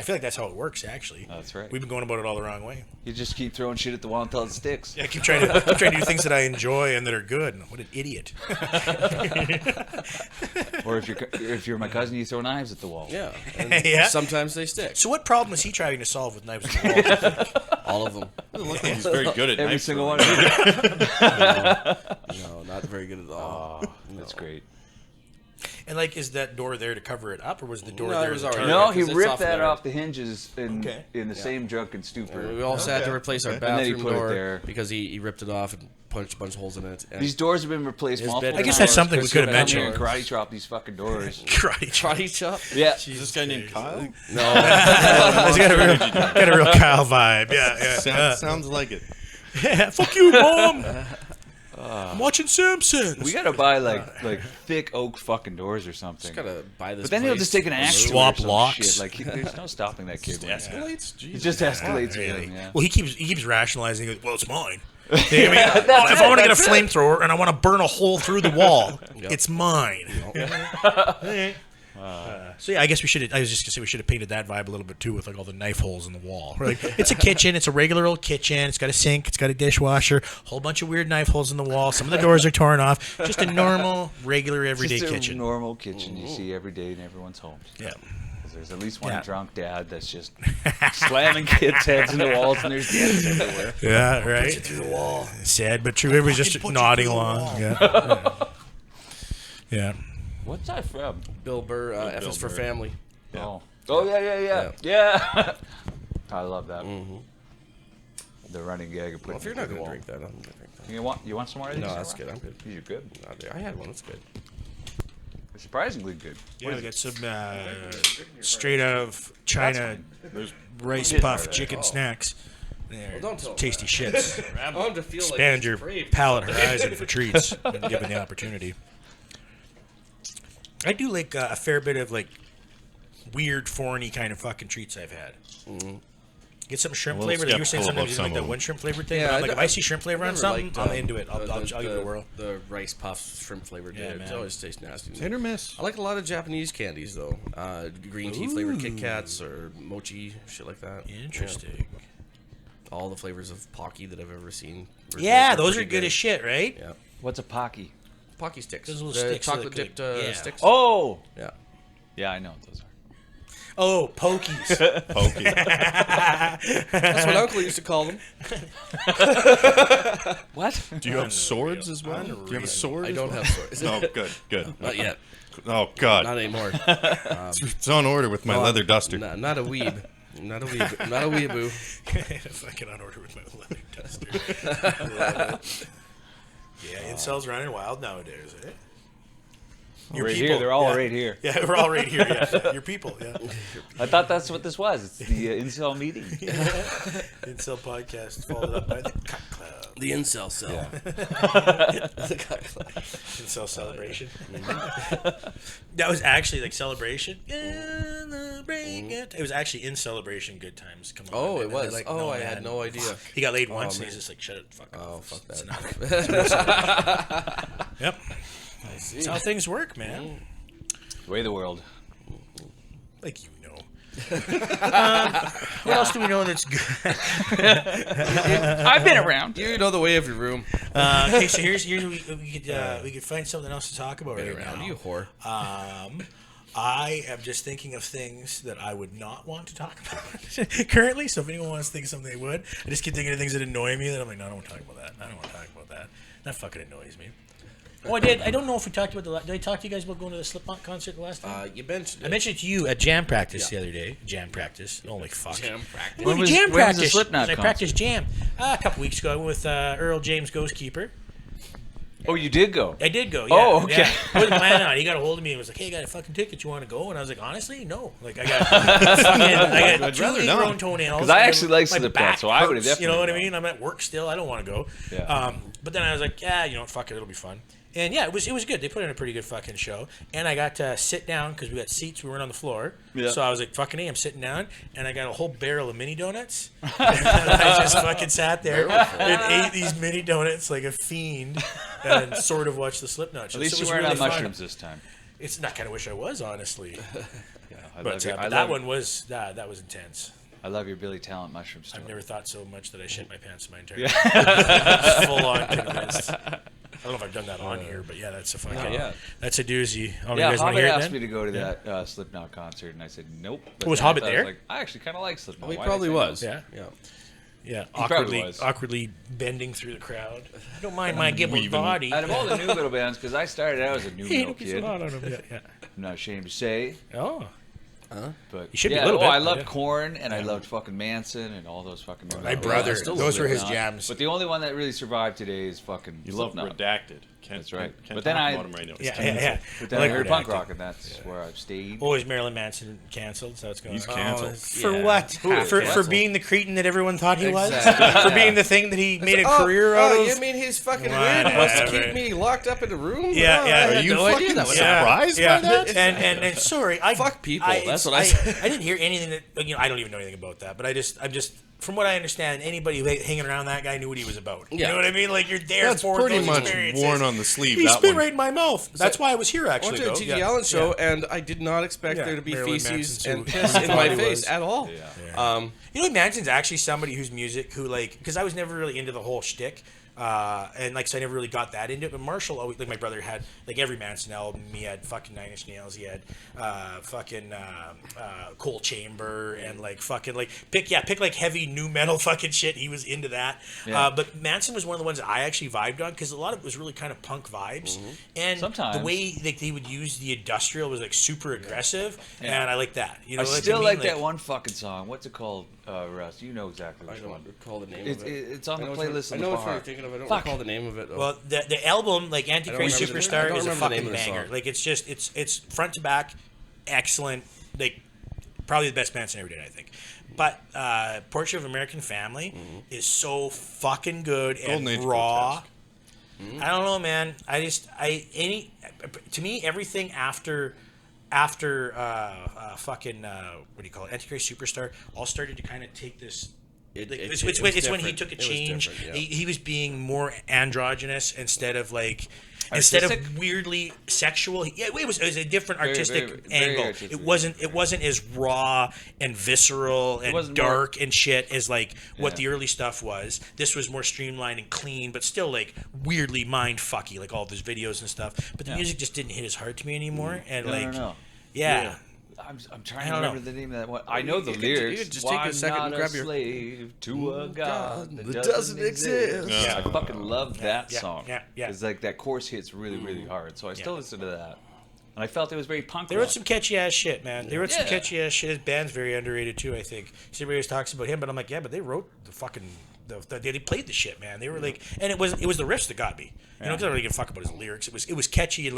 feel like that's how it works. Actually, That's right. We've been going about it all the wrong way. You just keep throwing shit at the wall until it sticks. Yeah, I keep trying to do things that I enjoy and that are good. What an idiot! Or if you're my cousin cousin, you throw knives at the wall. Yeah. And Yeah. sometimes they stick. So what problem is he trying to solve with knives at the wall? All of them. Doesn't look like he's very good at Every knife single throwing. one. No, not very good at all. Oh, that's great. And like, is that door there to cover it up, or was the door No, there it was as a already- target? No, he because it's ripped off that there. off the hinges in Okay. in the same drunken stupor. We also had to replace our And then he bathroom put it door there. because he ripped it off and punched a bunch of holes in it. And These doors have been replaced His multiple bed- I guess that's times something we because could have he'll come here mentioned. and karate chop these fucking doors. Karate chop. karate chop? Yeah. Is this guy named Kyle? No. He's got a real Kyle vibe. Yeah. Sounds like it. Yeah. Fuck you, Mom. I'm watching Simpsons. We gotta buy like thick oak fucking doors or something. Just gotta buy this. But then he'll place just take an and axe move. Swap or some locks. Shit. Like there's no stopping that kid. when he- Escalates? It Jesus. just escalates. Really? With him, yeah. Well, he keeps rationalizing. He goes, well, it's mine. If I want to get a flamethrower and I want to burn a hole through the wall, it's mine. So yeah, I guess we should. I was just gonna say we should have painted that vibe a little bit too, with like all the knife holes in the wall. We're like, it's a kitchen. It's a regular old kitchen. It's got a sink. It's got a dishwasher. Whole bunch of weird knife holes in the wall. Some of the doors are torn off. Just a normal, regular, everyday Just a kitchen. normal kitchen you see every day in everyone's homes. Yeah. 'Cause there's at least one Yeah. drunk dad that's just slamming kids' heads into walls, and there's dents everywhere. Yeah. Right. Through the wall. Sad but true. Everybody's just put you nodding through the along. wall. Yeah. Yeah. What's that from? Bill Burr, F is for Burr. family. Oh, yeah. I love that. The running gag of putting. Well, if you're it not through the gonna wall. drink that, I'm gonna drink that. You want some more of these? No, that's good. I'm good. You're good. I had one. That's good. Surprisingly good. Yeah, we got some straight out of China There's rice Yeah. puff chicken snacks. They're don't tell tasty shits. I want to feel Expand your palate horizon for treats when given the opportunity. I do like a fair bit of like weird, foreigny kind of fucking treats I've had. Get some shrimp I'm a little flavor. Like you were saying skeptical sometimes about you like some that of one shrimp flavored thing. Yeah, but I'm like, I- if I see shrimp flavor on Never something, liked, I'm into it. I'll give it a whirl. The rice puff shrimp flavored. Yeah, It man. always tastes nasty. hit or miss. I like a lot of Japanese candies though. Green tea flavored Kit Kats or mochi, shit like that. Interesting. Yeah. All the flavors of Pocky that I've ever seen. Yeah, They're those are pretty good as shit, right? Yeah. What's a Pocky? Pocky sticks. Those little The sticks that chocolate dipped yeah. sticks. Oh, Yeah. yeah, I know what those are. Oh, pokies. Pokey. That's what Uncle used to call them. What? Do you have swords as well? Do you have a sword? I as don't well? have swords. No, good. Not yet. Oh, God. Not anymore. It's on order with my leather duster. Not a weeb. Not a weeb. Not a weeaboo. Fucking on order with my leather duster. Love it. Yeah, incels running wild nowadays, eh? Your Right people, here, they're all yeah. right here. Yeah, we're all right here. Yeah, your people. Yeah, I thought that's what this was. It's the incel meeting. incel podcast followed up by the Cock Club. The incel cell. Incel celebration. That was actually like celebration. Celebrate good. It was actually in celebration. Good times. Come on. Oh, man. it And they're was. like, Oh, no, I man. had no idea. He got laid once, and man. he's just like, shut it, fuck Oh, off. fuck It's that. enough. Yep. That's how things work, man. The way of the world. Like you know. What else do we know that's good? I've been around. You know the way of your room. Okay, so here's we could find something else to talk about right Around now. you whore. I am just thinking of things that I would not want to talk about currently. So if anyone wants to think of something they would, I just keep thinking of things that annoy me. That I'm like, no, I don't want to talk about that. I don't want to talk about that. That fucking annoys me. Oh, I did. I don't know if we talked about did I talk to you guys about going to the Slipknot concert the last time? You mentioned it. I mentioned it to you at jam practice the other day. Jam practice. Holy fuck. Jam practice. When was- jam when was the practice. Slipknot I concert? practiced jam a couple weeks ago. I went with Earl James Ghostkeeper. Oh, you did go. I did go. Yeah, Oh, okay. Yeah. I wasn't planning on it. He got a hold of me and was like, "Hey, I got a fucking ticket. You want to go?" And I was like, "Honestly, no. Like, I got I'd two rather ingrown not. toenails. 'Cause I actually like My Slipknot, back so I would've hurts, You know what I definitely mean? I'm at work still. I don't want to go. Yeah. But then I was like, yeah, you know, fuck it. It'll be fun. And yeah, it was good. They put in a pretty good fucking show. And I got to sit down because we got seats. We weren't on the floor. Yeah. So I was like, fucking I'm sitting down. And I got a whole barrel of mini donuts. And I just fucking sat there and ate these mini donuts like a fiend and sort of watched the Slipknot show. At least So it you was weren't really on fun. mushrooms this time. It's not kind of wish I was, honestly. I But, love but that one was that was intense. I love your Billy Talent mushroom story. I've never thought so much that I shit my pants in my entire life. Full on convinced. don't know if I've done that on here, but yeah, that's a fucking. Yeah. That's a doozy. Oh, you Yeah, guys wanna Hobbit hear it asked then? me to go to that Slipknot concert, and I said nope. But Was then I Hobbit thought- I there? was like, I actually kind of like Slipknot. Well, he Why did I probably say was. no? Yeah. Yeah. Yeah, probably was. awkwardly bending through the crowd. I don't mind my gibble body. Out of all the new metal bands, because I started out as a new Hey, metal don't get kid, so hot on him. Yeah. I'm not ashamed to say. Oh, But You should be yeah, a little bit, I loved yeah. Korn, and I loved fucking Manson and all those fucking. new my metal brother. bands. Those were his Slipknot. jams. But the only one that really survived today is fucking You love Slipknot. Redacted. Can't, That's right. Can't But then talk I- about him right now. He's Yeah. canceled. But then I like heard punk Redacted. rock, and that's where I've stayed. Oh, is Marilyn Manson canceled? So it's going. He's canceled. For Yeah. what? Who? For Canceled. being the cretin that everyone thought he Exactly. was. For Yeah. being the thing that he made a career out of. You mean he's fucking weird? He wants to Whatever. keep me locked up in a room? Yeah, Oh, yeah. I Are had you no idea fucking that was surprised by that? And sorry, I Fuck people, that's what I I said. I didn't hear anything that I don't even know anything about that, but I'm just from what I understand, anybody who hanging around that guy knew what he was about. You Yeah. know what I mean? Like you're there That's for pretty those much experiences. worn on the sleeve. He that spit one. right in my mouth. That's why I was here I actually. went to a though. T.G. Yeah. Allen show, Yeah. and I did not expect Yeah. there to be Marilyn feces Manson and too. piss in Thought my he face was. at all. Yeah. You know, Manson's actually somebody whose music, who because I was never really into the whole shtick, and so I never really got that into it. But Marshall always, my brother had every Manson album. He had fucking Nine Inch Nails. He had fucking Coal Chamber and pick heavy new metal fucking shit. He was into that. Yeah. But Manson was one of the ones that I actually vibed on because a lot of it was really kind of punk vibes, and Sometimes. the way they would use the industrial was super aggressive, Yeah. and I like that. You know, I what still mean? like that one fucking song. What's it called, Russ? You know exactly I which don't one. recall the name It's, of it. it's on I the know which one- playlist I in know the which one bar. you're thinking of. I don't Fuck. recall the name of it. Though. Well, the album, Antichrist remember the- I Superstar, don't is a remember the name fucking of the banger. song. It's front to back, excellent. Probably the best Manson ever did, I think. But Portrait of American Family is so fucking good and Golden Age raw. grotesque. I don't know, man. To me, everything after fucking what do you call it, Antichrist Superstar, all started to kind of take this. It's when he took a change. He was being more androgynous instead of Artistic? weirdly sexual. Yeah, it was a different Very, artistic very, very angle. artistic. It wasn't as raw and visceral and wasn't dark and shit as what Yeah. the early stuff was. This was more streamlined and clean, but still weirdly mind fucky, all those videos and stuff. But the music just didn't hit as hard to me anymore. And No. yeah. I'm trying I to don't remember know. the name of that one. I know the you lyrics. could just take a Why second and not grab a your- slave to a god that doesn't exist. Yeah. I fucking love that Yeah. song. Yeah. It's that chorus hits really hard. So I still listen to that. And I felt it was very punk They rock. wrote some catchy ass shit, man. They wrote some Yeah. catchy ass shit. His band's very underrated too, I think. Everybody always talks about him, but I'm like, yeah, but they wrote the fucking. They played the shit, man. They were and it was the riffs that got me. You know, 'cause I don't really give a fuck about his lyrics. It was catchy and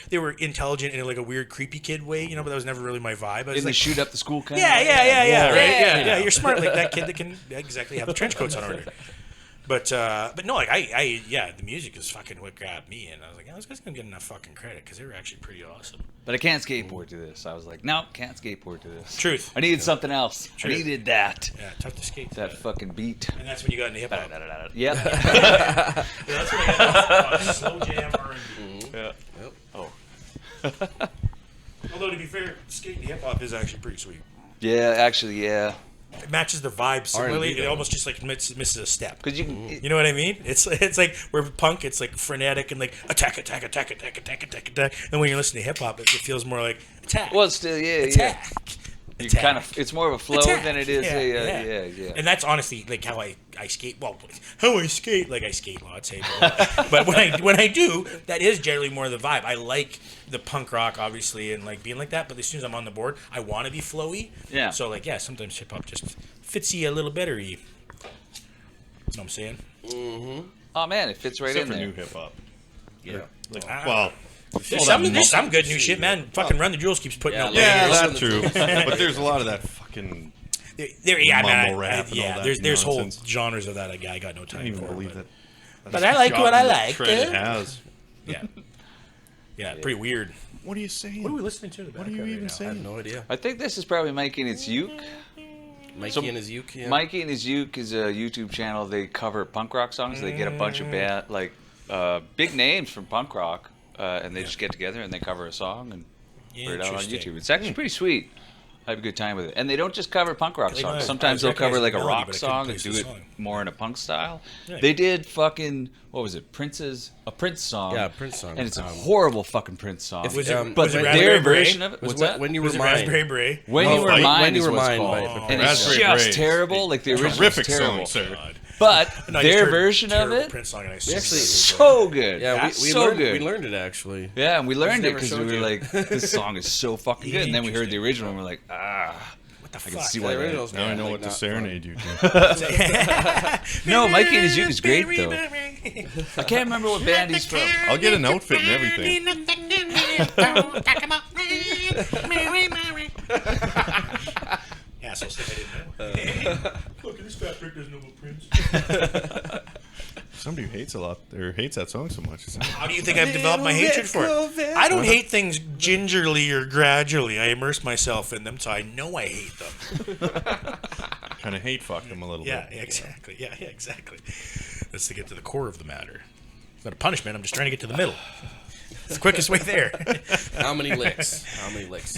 they were intelligent in a weird creepy kid way. You know, but that was never really my vibe. I was In the shoot up the school kind yeah, of right? Yeah. Yeah, you're smart like that kid that can exactly have the trench coats on order. But no, the music is fucking what grabbed me, and I was like, those guys don't get enough fucking credit because they were actually pretty awesome. But I can't skateboard to this. I was like, no, can't skateboard to this. Truth. I needed something else. Truth. I needed that. Yeah, tough to skate. That fucking beat. And that's when you got into hip hop. Yep. Yeah, that's when I got into slow jam R&B. Yeah. Oh. Although to be fair, skating hip hop is actually pretty sweet. Yeah, actually, yeah. It matches the vibe similarly. R&B It almost just misses a step. Because you can. You know what I mean? It's like where punk, it's frenetic and attack. And when you listen to hip hop, it feels more like attack. Well, it's still, yeah. attack. You Attack. kind of. It's more of a flow Attack. than it is Yeah. yeah. And that's honestly how I skate. Well, how I skate, I skate lots, but when I do, that is generally more the vibe. I like the punk rock, obviously, and being like that. But as soon as I'm on the board, I want to be flowy. Yeah. So sometimes hip hop just fits you a little better. You know what I'm saying? Oh man, it fits right Except in for there. new hip hop. Yeah. Well, There's some good new shit, man. Fucking Run the Jewels keeps putting out. yeah, layers. that's true. But there's a lot of that fucking. Mumble rap and all that There's whole nonsense. genres of that. I got no I time can't even for. believe but, that. but I like what I like. Trend it has. Yeah, pretty weird. What are you saying? What are we listening to? What are you even I have saying? no idea. I think this is probably Mikey and his uke. Mikey and his uke. Yeah. Mikey and his uke is a YouTube channel. They cover punk rock songs. They get a bunch of big names from punk rock, and they just get together and they cover a song and put it out on Interesting. YouTube. It's actually pretty sweet. have a good time with it. And they don't just cover punk rock They know- songs. I Sometimes was they'll cover like a recognizing rock melody, but I couldn't song and place do the it song. more in a punk style. Yeah. They did fucking, what was it, a Prince song. Yeah, Prince song. And it's a horrible fucking Prince song. If- Was it, but was it their Raspberry version Beret? of it, Was what's that? When You Were Was it Mine. Raspberry Beret? When You Were When Mine You is Were what it's Mine called. by And it's Raspberry just Beret. terrible. Like the original Terrific was terrible. song, sir. But And I just their heard version of terrible it, Prince song, and I actually- so good. Yeah, we so learned, good. we learned it actually. Yeah, and we learned it never because we showed were you. like, this song is so fucking good. And then we heard the Interesting. original and we're like, What the I fuck? can see The why that. original's Now I not, know like, what to not serenade you to. No, Mikey and his Uke is great though. I can't remember what band he's from. I'll get an outfit and everything. Yeah, so I didn't know. Look, this fat prick doesn't know about Prince. Somebody who hates a lot or hates that song so much. How do you think I've developed my hatred for it? I don't hate things gingerly or gradually. I immerse myself in them, so I know I hate them. Kind of hate fuck them a little Yeah, bit. exactly. Yeah, exactly. That's to get to the core of the matter. It's not a punishment. I'm just trying to get to the middle. It's the quickest way there. How many licks? How many licks?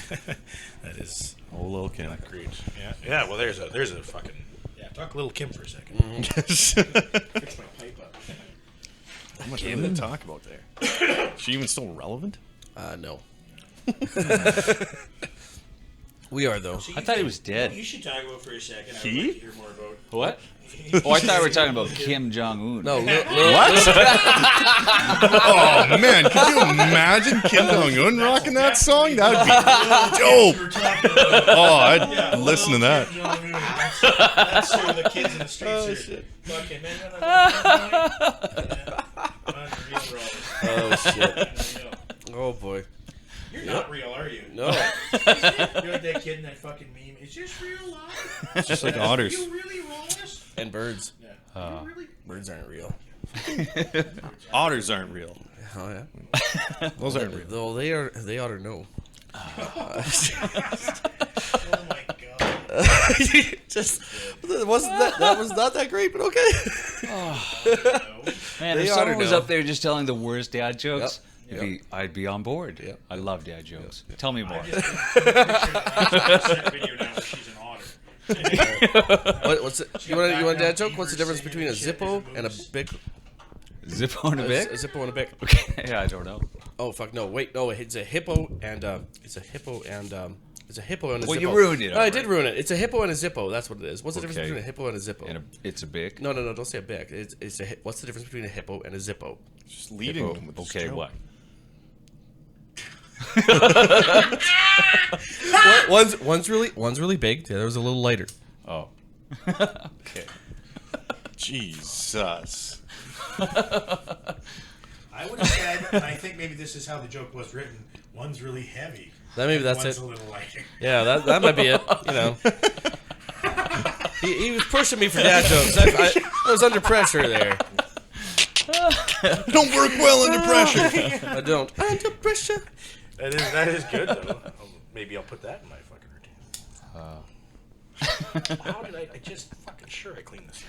That is Oh, Lil Kim. great. Yeah, yeah. Well, there's a fucking. Yeah, talk Little Kim for a second. Fix my pipe up. How much more to talk about there? Is she even still relevant? No. We are though. I thought he was dead. You should talk about for a second. I would He? like to hear more about. What? Oh, I thought we were talking about Kim Jong Un. No, Oh man, could you imagine Kim Jong Un rocking that song? That would be dope. Oh, I'd listen to that. That's sort of the kids in the streets are fucking. Oh shit. Oh boy. You're not real, are you? No. You're like that kid in that fucking meme. Is this real life? It's just like otters. You really roll this? And birds. Yeah. You really? Birds aren't real. Otters aren't real. Oh yeah. Those aren't real. Though they are. They ought to know. Oh my god. Just wasn't that was not that great, but okay. Man, They if oughta someone was know. up there just telling the worst dad jokes, Yep. I'd be on board. Yep. I love dad jokes. Tell me more. Video now where she's an otter. What's it? You want a dad joke? What's the difference between a Zippo and a Bic? Zippo and a A Bic? Zippo and a Bic. Okay, yeah, I don't know. Oh fuck no! Wait, no. It's a hippo and it's a hippo and it's a hippo and a Well, Zippo. you ruined it No, I already. did ruin it. It's a hippo and a Zippo. That's what it is. What's the difference Okay. between a hippo and a Zippo? And it's a Bic? No, don't say a Bic. It's a. What's the difference between a hippo and a Zippo? Just leading Hippo. them with this Okay, joke. what? One's really big. The other was a little lighter. Oh. Okay. Jesus. I would have said, and I think maybe this is how the joke was written. One's really heavy. Maybe that's One's it. a little lighter. Yeah, that might be it. You know. He was pushing me for dad jokes. I was under pressure there. Don't work well under pressure. I don't. Under pressure. That is good though. Maybe I'll put that in my fucking routine. How did I just fucking sure I cleaned this thing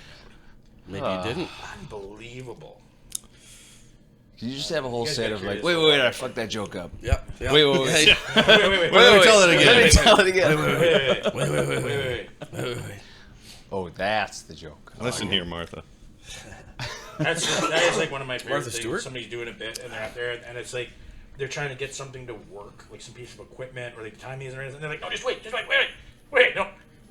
Maybe you didn't. out. Unbelievable. Can you just have a whole guys set gotta of hear like, this. wait, I fucked that joke up. Yeah. Wait. Hey, Wait. Let me tell it again. Let me tell it again. wait. Oh, that's the joke. Listen here, Martha. That is like one of my favorite Martha things. Stewart? Somebody's doing a bit and they're out there and it's like they're trying to get something to work, like some piece of equipment or like the time isn't right. And they're like, no, just wait, no.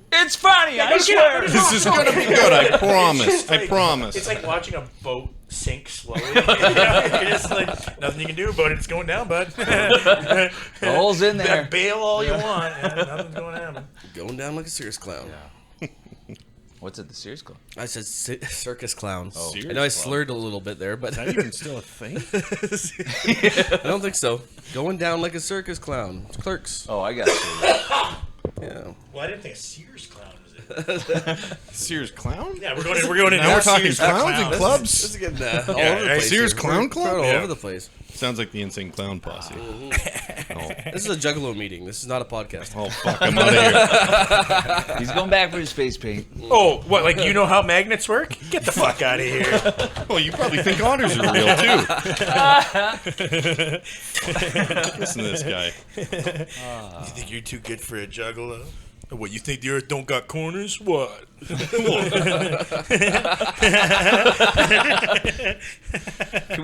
It's funny, I swear. This is gonna be good. I promise. I promise. It's like watching a boat sink slowly. You know? It's just like nothing you can do about it. It's going down, bud. The hole's in there. Bail all you want. And nothing's going to happen. Going down like a circus clown. What's at the Sears Club? I said circus clown. Oh. I know I slurred a little bit there, but Is that even still a thing? I don't think so. Going down like a circus clown. Clerks. Oh, I got you. Yeah. Well, I didn't think a Sears clown was it. Sears clown? Yeah, we're going in. Now we're talking Sears clowns and clubs. This is getting all Yeah, over the place. Sears here. Clown We're Club? all Yeah. over the place. Sounds like the Insane Clown Posse. This is a Juggalo meeting. This is not a podcast. Oh, fuck, I'm out of here. He's going back for his face paint. Oh, what? Like you know how magnets work? Get the fuck out of here. Well, you probably think otters are real, too. Listen to this guy. You think you're too good for a juggalo? What, you think the earth don't got corners? What? Can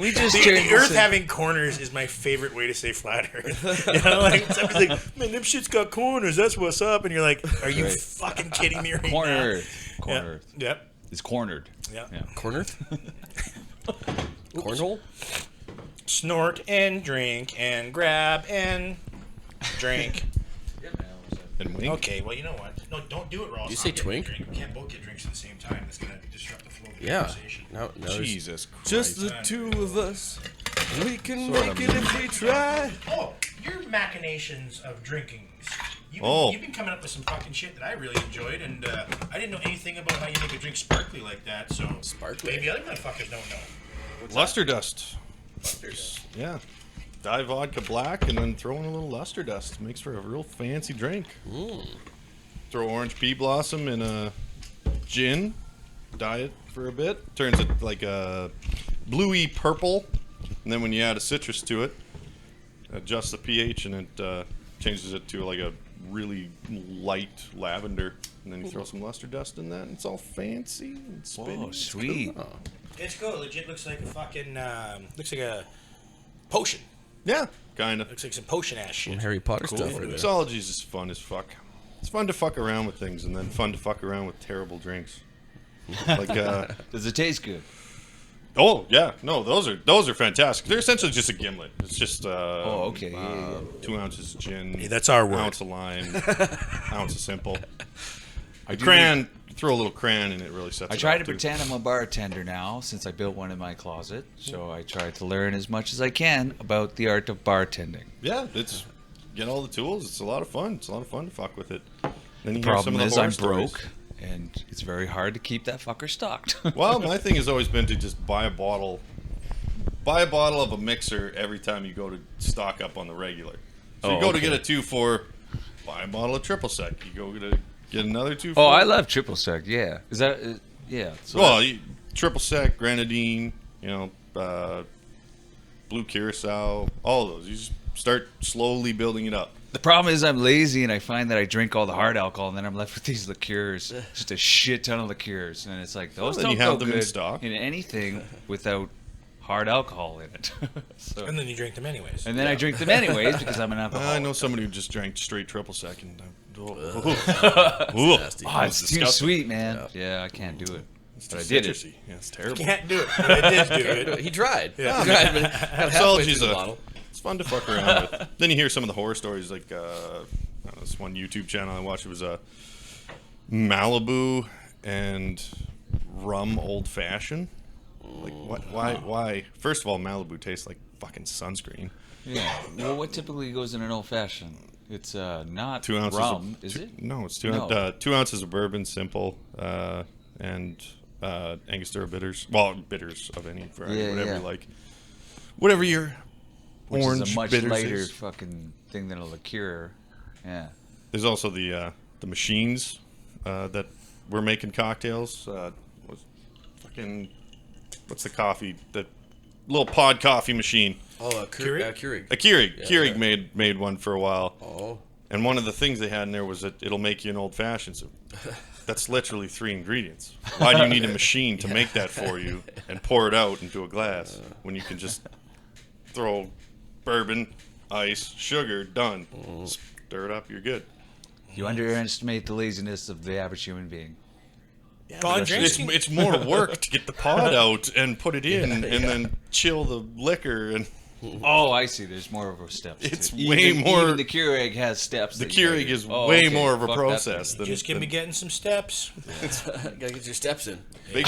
we just turn The this earth in- having corners is my favorite way to say flat earth. You know, like somebody's like, man, them shit's got corners. That's what's up. And you're like, are you Right. fucking kidding me right Corner now? Earth. Corner Yeah. Earth. Yep. It's cornered. Yep. Yeah. Corner? Cornhole? Snort and drink and grab and drink. And wink. Okay, well, you know what? No, don't do it, Ross. You say I'm getting a twink? drink. We can't both get drinks at the same time. It's going to disrupt the flow of the Yeah. conversation. No, Jesus Christ. just the two of us. We can make it if we try. Oh, your machinations of drinkings. Oh. You've been coming up with some fucking shit that I really enjoyed, and I didn't know anything about how you make a drink sparkly like that, so Sparkly? maybe other motherfuckers don't know. Luster dust. Yeah. Dye vodka black and then throw in a little luster dust. Makes for a real fancy drink. Throw orange pea blossom in a gin. Dye it for a bit. Turns it like a bluey purple. And then when you add a citrus to it, adjust the pH and it changes it to like a really light lavender. And then you throw some luster dust in that and it's all fancy and spinny. Oh, sweet. It's cool. Legit looks like a fucking, looks like a potion. Yeah, kind of. Looks like some potion ass shit. Some Harry Potter stuff right there. Mixology is just fun as fuck. It's fun to fuck around with things and then fun to fuck around with terrible drinks. Like, Does it taste good? oh yeah, no, those are fantastic. They're essentially just a gimlet. It's just okay. 2 ounces of gin. Hey, that's our word. Ounce of lime, ounce of simple. Cran, throw a little cran in it. Really sets. I it try off, to too. pretend I'm a bartender now since I built one in my closet. So I try to learn as much as I can about the art of bartending. Yeah, it's get all the tools. It's a lot of fun. It's a lot of fun to fuck with it. Then you The hear problem some of the is horror I'm stories. broke, and it's very hard to keep that fucker stocked. Well, my thing has always been to just buy a bottle of a mixer every time you go to stock up on the regular. So you Oh, go to okay. get a 2-4, buy a bottle of triple sec. You go to get another 2-4. Oh, I love triple sec. Yeah, is that? Yeah. So Well, triple sec, grenadine, blue curacao, all of those. You just start slowly building it up. the problem is I'm lazy, and I find that I drink all the hard alcohol, and then I'm left with these liqueurs, just a shit ton of liqueurs, and it's like those then don't you have go them in good stock. in anything without hard alcohol in it. So, And then you drink them anyways. and then I drink them anyways because I'm an alcoholic. I know somebody who just drank straight triple sec and nasty. Oh, it's too sweet, man. Yeah, I can't do it. But I did it. citrusy. Yeah, it's terrible. Can't do it, but I did do it. He tried. Yeah. He tried, but got halfway through the bottle. It's fun to fuck around with. Then you hear some of the horror stories, like I don't know, this one YouTube channel I watched. It was Malibu and rum old fashioned. Like what? Why? First of all, Malibu tastes like fucking sunscreen. Yeah. Well, what typically goes in an old fashioned? It's not 2 ounces. rum, of, is two, it? No, it's 2 ounces of bourbon, simple, and Angostura bitters. Well, bitters of any variety, Yeah, whatever yeah. you like. Whatever your Which orange is a much bitters lighter is. fucking thing than a liqueur. Yeah. There's also the machines that we're making cocktails. What's the coffee? The little pod coffee machine. Oh, Keurig. A Keurig. Yeah, Keurig yeah. made one for a while. Oh. And one of the things they had in there was that it'll make you an old fashioned. So that's literally 3 ingredients. Why do you need a machine to make that for you and pour it out into a glass when you can just throw bourbon, ice, sugar, done. Stir it up, you're good. You underestimate the laziness of the average human being. Well, and It's, drinking, it's more work to get the pod out and put it in and then chill the liquor. And Oh, I see. There's more of a steps. It's to- way more- Even the Keurig has steps. the that you gotta Keurig do. is Oh, way okay. more of a Fuck that process thing. than just give me getting some steps. Gotta get your steps in. big,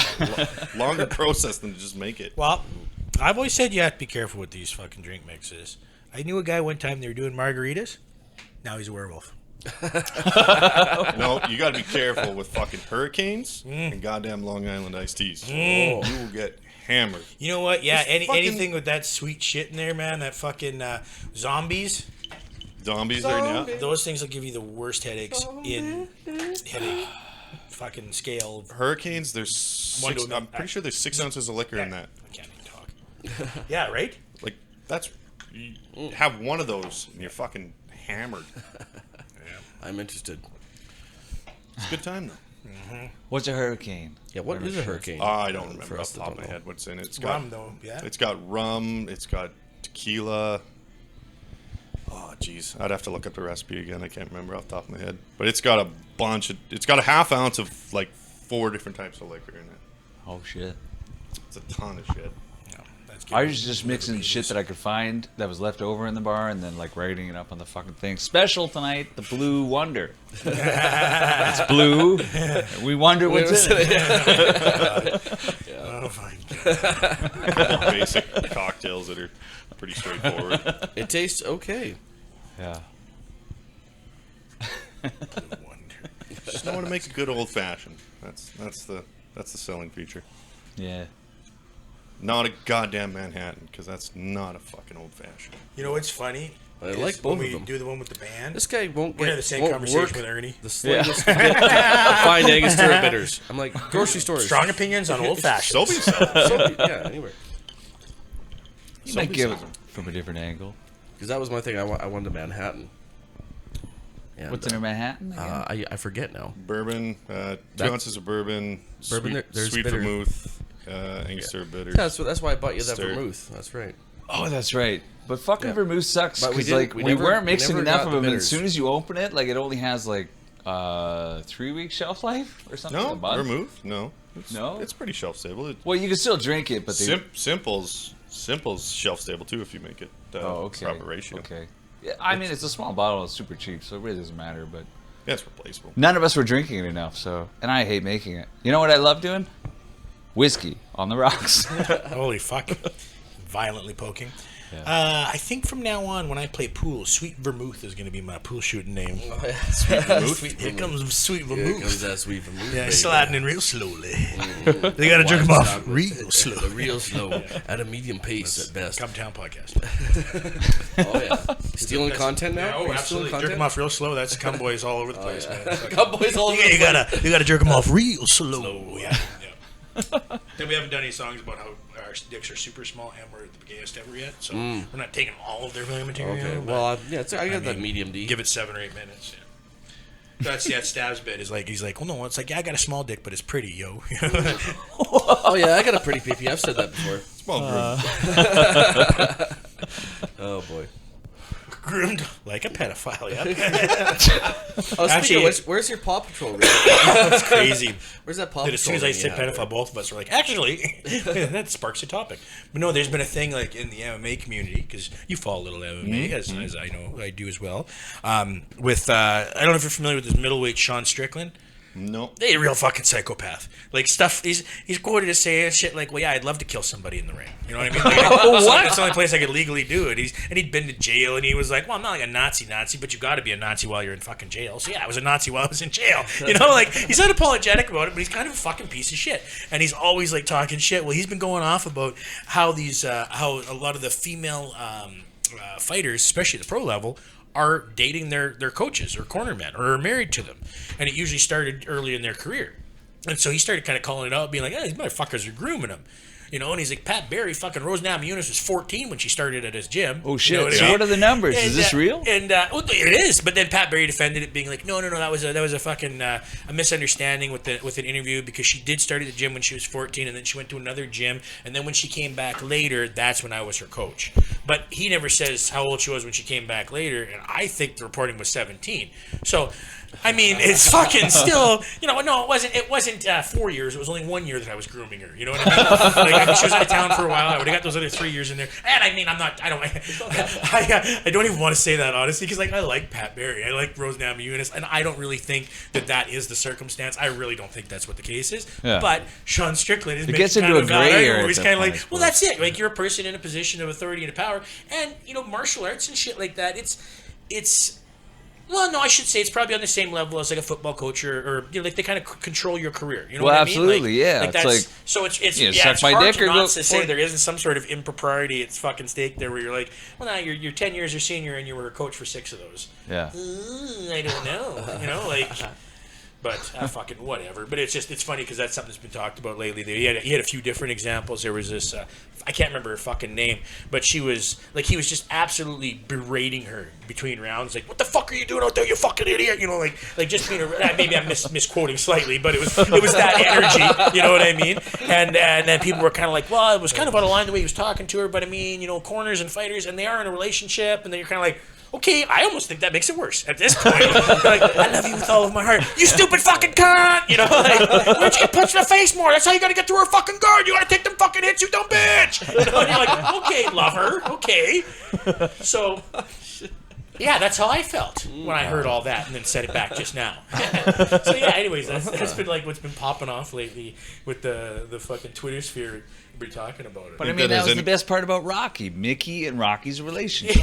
longer process than to just make it. Well, I've always said you have to be careful with these fucking drink mixes. I knew a guy one time, they were doing margaritas. Now he's a werewolf. No, you got to be careful with fucking hurricanes and goddamn Long Island iced teas. You will get hammered. You know what? Yeah, It's fucking- anything with that sweet shit in there, man. That fucking zombies. Zombies right now. Those things will give you the worst headaches in headache fucking scale. Hurricanes, there's One six, to- I'm pretty sure there's 6 ounces of liquor in that. I can't even talk. Yeah, right? Like, that's... You have one of those and you're fucking hammered. I'm interested. It's a good time, though. What's a hurricane? Yeah, what is a hurricane? I don't remember For off us the that top of don't my know. head what's in it. It's Rum, though, yeah. It's got rum. It's got tequila. Oh, jeez. I'd have to look up the recipe again. I can't remember off the top of my head. But it's got a bunch of... It's got a half ounce of, like, 4 different types of liquor in it. Oh shit. It's a ton of shit. No, that's I was just mixing shit that I could find that was left over in the bar and then like writing it up on the fucking thing. Special tonight, the Blue Wonder. It's blue. We wonder what's in it. Oh, my God. Basic cocktails that are pretty straightforward. It tastes okay. Yeah. Just know how to make a good old fashioned. That's the selling feature. Yeah. Not a goddamn Manhattan, because that's not a fucking old fashioned. You know what's funny? I Is like both when of them. we do the one with the band. This guy won't We're get gonna have the same won't conversation work with Ernie. the slightest to get to find Angostura bitters. I'm like, grocery stores. Strong opinions on old fashioned. So, yeah, anywhere. You might give it from a different angle. Because that was my thing. I wanted a Manhattan. And, What's in a Manhattan? Again? I forget now. Bourbon, 2 ounces of bourbon, There's sweet bitter. vermouth, Angostura bitters. Yeah, that's why I bought you that Stirred. vermouth. That's right. Oh, that's right. But fucking Yeah. vermouth sucks But we because didn't- like we we never- weren't we mixing never enough got of the them. And as bitters. soon as you open it, like it only has like 3-week shelf life or something. No, a month? vermouth? No. No? It's pretty shelf stable. Well, you can still drink it, but they... Simple's shelf stable too if you make it okay. proper ratio. Okay. Yeah, I mean, it's a small bottle. It's super cheap, so it really doesn't matter. But Yeah, it's replaceable. none of us were drinking it enough, so... And I hate making it. You know what I love doing? Whiskey on the rocks. Holy fuck. Violently poking. Yeah. I think from now on, when I play pool, Sweet Vermouth is going to be my pool shooting name. Sweet vermouth. Here comes Sweet Here Vermouth. comes that sweet vermouth. Yeah, baby. sliding in real slowly. They got to jerk them Watch off out. real slow. Real slow. At a medium pace at best. Come Town podcast. Oh, yeah. Stealing content now? Oh, Are you absolutely. stealing Jerk them content? off real slow. That's cum boys all over the place, man. It's like- Cowboys all over Yeah, the you gotta jerk them off real slow. Yeah. Then we haven't done any songs about how our dicks are super small and we're the gayest ever yet. So we're not taking all of their material. Okay, but well, I got that mean, medium D. give it 7 or 8 minutes. Yeah. That's that Stabs bit. Is like he's like, well, no, it's like yeah, I got a small dick, but it's pretty, yo. Oh, yeah, I got a pretty PP. I've said that before. Small group. Oh, boy. Groomed like a pedophile. Yeah, Oh, Actually- speaking of which, where's your Paw Patrol ring? that's crazy. Where's that Paw That Patrol as soon as I ring said you have pedophile, there? both of us were like, actually, that sparks a topic. But no, there's been a thing like in the MMA community because you follow a little MMA as I know I do as well. With I don't know if you're familiar with this middleweight Sean Strickland. No. He's a real fucking psychopath. Like stuff. He's quoted as saying shit like, "Well, yeah, I'd love to kill somebody in the ring." You know what I mean? Like, what? It's the only place I could legally do it. He'd been to jail, and he was like, "Well, I'm not like a Nazi, but you got to be a Nazi while you're in fucking jail." So yeah, I was a Nazi while I was in jail. You know, like he's unapologetic about it, but he's kind of a fucking piece of shit, and he's always like talking shit. Well, he's been going off about how how a lot of the female fighters, especially at the pro level, are dating their coaches or cornermen or are married to them. And it usually started early in their career. And so he started kind of calling it out, being like, hey, these motherfuckers are grooming him. You know, and he's like, Pat Barry, fucking Rose Namajunas was 14 when she started at his gym. Oh, shit. You know what I So mean? what are the numbers? And, Is this real? And well, it is. But then Pat Barry defended it, being like, no, that was a fucking a misunderstanding with an interview because she did start at the gym when she was 14, and then she went to another gym, and then when she came back later, that's when I was her coach. But he never says how old she was when she came back later, and I think the reporting was 17. So. I mean, it's fucking still, you know, no, it wasn't 4 years. It was only 1 year that I was grooming her. You know what I mean? Like, I mean, she was out of town for a while. I would have got those other 3 years in there. And I mean, I don't even want to say that, honestly, because, like, I like Pat Barry. I like Rose Namajunas, and I don't really think that is the circumstance. I really don't think that's what the case is. Yeah. But Sean Strickland is gets into a gray area where he's at kind of that like, point, well, that's it. Like, you're a person in a position of authority and power. And, you know, martial arts and shit like that, it's Well, no, I should say it's probably on the same level as like a football coach or you know, like they kind of control your career. You know Well, what absolutely, I mean? yeah. Like It's that's, like, so it's suck it's my hard dick to or not go- to say or- there isn't some sort of impropriety at fucking stake there where you're like, well, now you're 10 years your senior and you were a coach for 6 of those. Yeah. I don't know. You know, like. But fucking whatever. But it's funny because that's something that's been talked about lately. He had a few different examples. There was this I can't remember her fucking name, but she was like he was just absolutely berating her between rounds. Like, what the fuck are you doing out there, you fucking idiot? You know, like just being maybe I'm misquoting slightly, but it was that energy. You know what I mean? And then people were kind of like, well, it was kind of out of line the way he was talking to her. But I mean, you know, corners and fighters, and they are in a relationship, and then you're kind of like. Okay, I almost think that makes it worse at this point. Like, I love you with all of my heart. You stupid fucking cunt! You know, like, why don't you get punched in the face more? That's how you gotta get through her fucking guard. You gotta take them fucking hits, you dumb bitch! You know, and you're like, okay, lover, okay. So, yeah, that's how I felt when I heard all that and then said it back just now. So, yeah, anyways, that's been like what's been popping off lately with the fucking Twitter sphere. Be talking about it. But I mean, that was the best part about Rocky. Mickey and Rocky's relationship.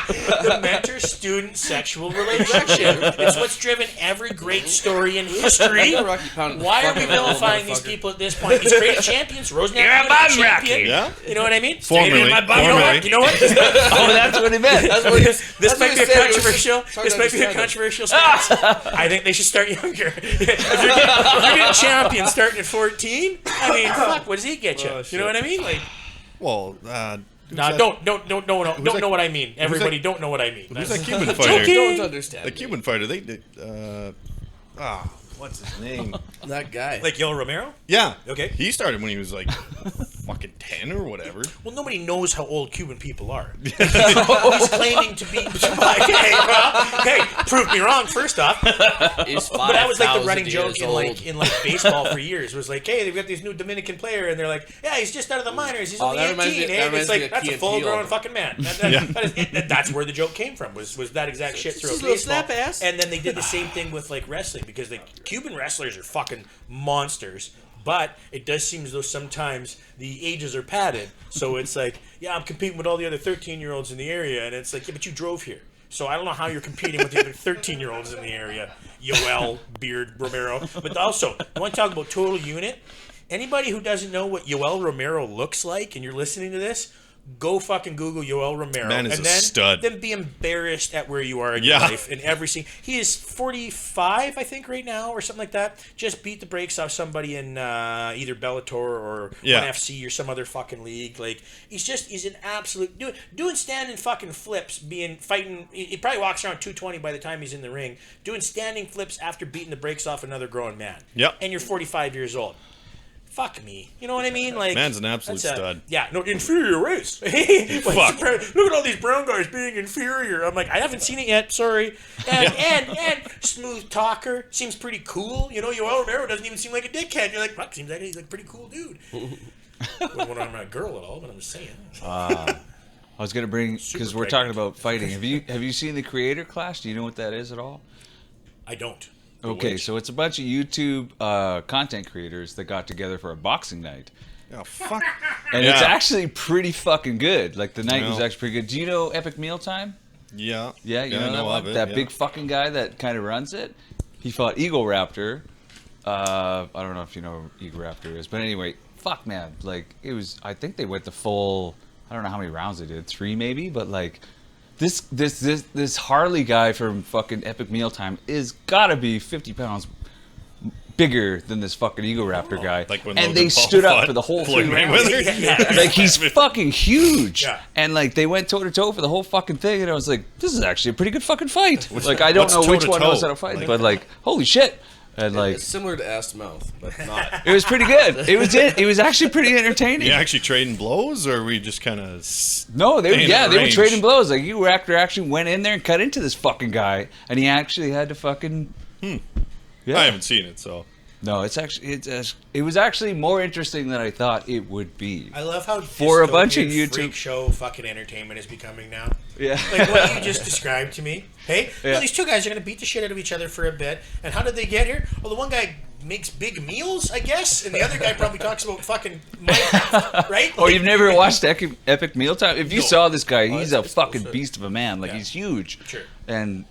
The mentor-student sexual relationship. It's what's driven every great story in history. Why are we vilifying these people at this point? These great champions, Rosenberg. You're a bum, Rocky. Yeah. You know what I mean? Formerly. You know what? Oh, that's what he meant. This might be a controversial. This might be a controversial stance. I think they should start younger. If you're getting champions starting at 14, I mean, fuck, what does he get you? You know what I mean? Like, Well, don't know what I mean. Everybody don't know what I mean. who's That's that Cuban fighter? Don't understand. The Cuban fighter. They did. What's his name? That guy. like Yoel Romero. Yeah. Okay. He started when he was like fucking 10 or whatever. Well, nobody knows how old Cuban people are. He's claiming to be. Hey, prove me wrong. First off, but that was like the running joke in like baseball for years. It was like, hey, they've got this new Dominican player, and they're like, yeah, he's just out of the minors. He's only 18. It's like that's a full-grown fucking man. That's where the joke came from. Was that exact shit through baseball? Snap ass. And then they did the same thing with like wrestling because the Cuban wrestlers are fucking monsters. But it does seem as though sometimes the ages are padded. So it's like, yeah, I'm competing with all the other 13-year-olds in the area. And it's like, yeah, but you drove here. So I don't know how you're competing with the other 13-year-olds in the area. Yoel, Beard, Romero. But also, I want to talk about total unit. Anybody who doesn't know what Yoel Romero looks like and you're listening to this, go fucking Google Yoel Romero. Man is and a stud. Then be embarrassed at where you are in your life in every scene. He is 45, I think, right now, or something like that. Just beat the brakes off somebody in either Bellator or 1FC or some other fucking league. Like he's an absolute doing standing fucking flips, fighting. He probably walks around 220 by the time he's in the ring, doing standing flips after beating the brakes off another grown man. Yep. And you're 45 years old. Fuck me. You know what I mean? Like Man's an absolute stud. Yeah, no, inferior race. Fuck. Look at all these brown guys being inferior. I'm like, I haven't seen it yet, sorry. And smooth talker, seems pretty cool. You know, Yoel Romero doesn't even seem like a dickhead. You're like, fuck, seems like he's like a pretty cool dude. When I'm a girl at all, but I'm just saying. I was gonna bring because we're talking about fighting. Have you seen the Creator Clash? Do you know what that is at all? I don't. Okay, so it's a bunch of YouTube content creators that got together for a boxing night. Oh, fuck. And it's actually pretty fucking good. Like, the night was No. actually pretty good. Do you know Epic Mealtime? Yeah. Yeah, you know that of one? it, That yeah. big fucking guy that kind of runs it? He fought Eagle Raptor. I don't know if you know who Eagle Raptor is. But anyway, fuck, man. Like, it was... I think they went the full... I don't know how many rounds they did. 3 maybe? But, like... This Harley guy from fucking Epic Mealtime is gotta be 50 pounds bigger than this fucking Eagle Raptor guy. Like when and Logan they Paul stood up fought for the whole Floyd 3 rounds. Mayweather. Like, he's fucking huge. Yeah. And like they went toe to toe for the whole fucking thing, and I was like, this is actually a pretty good fucking fight. Like, I don't know which one knows how to fight, but like, holy shit. And like, It's similar to ass to mouth, but not. it was pretty good. It was actually pretty entertaining. You actually trading blows, or were we just kind of? No, they were range? trading blows. Like, Eagle Raptor actually went in there and cut into this fucking guy, and he actually had to fucking. Yeah. I haven't seen it, so. No, it was actually more interesting than I thought it would be. I love how For a bunch of dystopian YouTube freak show fucking entertainment is becoming now. Yeah. Like what you just described to me. Hey, well, these two guys are going to beat the shit out of each other for a bit. And how did they get here? Well, the one guy makes big meals, I guess, and the other guy probably talks about fucking Minecraft, right? Or you've never watched Epic Mealtime? If you No. saw this guy, he's a it's fucking bullshit. beast of a man. Like, Yeah. he's huge. Sure. And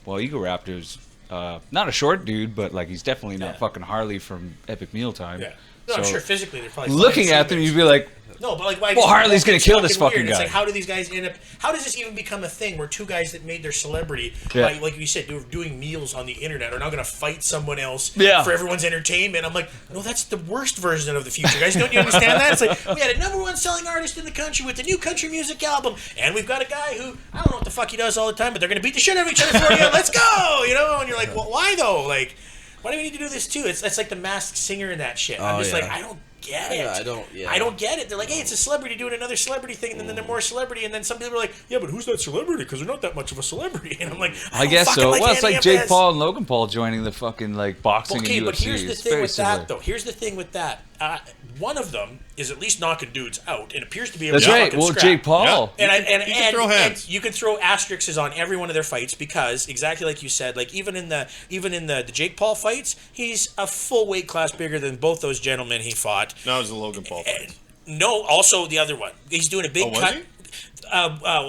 well, Ego Raptor's not a short dude, but like he's definitely not Yeah. fucking Harley from Epic Mealtime. Yeah. No, I'm So, sure physically they're probably looking fine at them, teammates. you'd be like, No, but like, why? Well, Harley's gonna it's kill this fucking weird. It's guy. like, how do these guys end up? How does this even become a thing where two guys that made their celebrity, Yeah. like you said, doing meals on the internet, are now going to fight someone else Yeah. for everyone's entertainment? I'm like, no, that's the worst version of the future, guys. Don't you understand that? It's like we had a #1 selling artist in the country with the new country music album, and we've got a guy who I don't know what the fuck he does all the time, but they're going to beat the shit out of each other for you. Let's go, you know? And you're like, well, why though? Like, why do we need to do this too? It's like the Masked Singer and that shit. I'm Oh, just yeah. like, I don't get it. Yeah, I don't get it. They're like, hey, it's a celebrity doing another celebrity thing, and then they're more celebrity, and then some people are like, yeah, but who's that celebrity? Because they're not that much of a celebrity. And I'm like, I guess fucking so. Well, it's any like of Jake this. Paul and Logan Paul joining the fucking like boxing Okay, and UFC. but here's the It's thing very with similar. that, though. Here's the thing with that. One of them is at least knocking dudes out and appears to be able That's to right. fucking Well, scrap. Jake Paul. And You can throw hands. you can throw asterisks on every one of their fights because exactly like you said, like even in the Jake Paul fights, he's a full weight class bigger than both those gentlemen he fought. No, it was the Logan Paul fight. No, also the other one. He's doing a big Oh, was cut. he?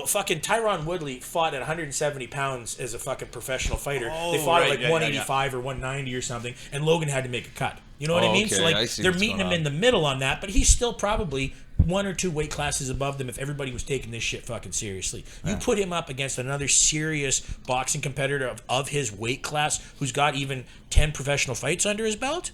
Fucking Tyron Woodley fought at 170 pounds as a fucking professional fighter. They Oh, fought right, at like yeah, 185 or 190 or something, and Logan had to make a cut. You know what I Oh, mean? okay, So like I see they're what's meeting going him on. in the middle on that, but he's still probably one or two weight classes above them if everybody was taking this shit fucking seriously. You put him up against another serious boxing competitor of his weight class who's got even 10 professional fights under his belt.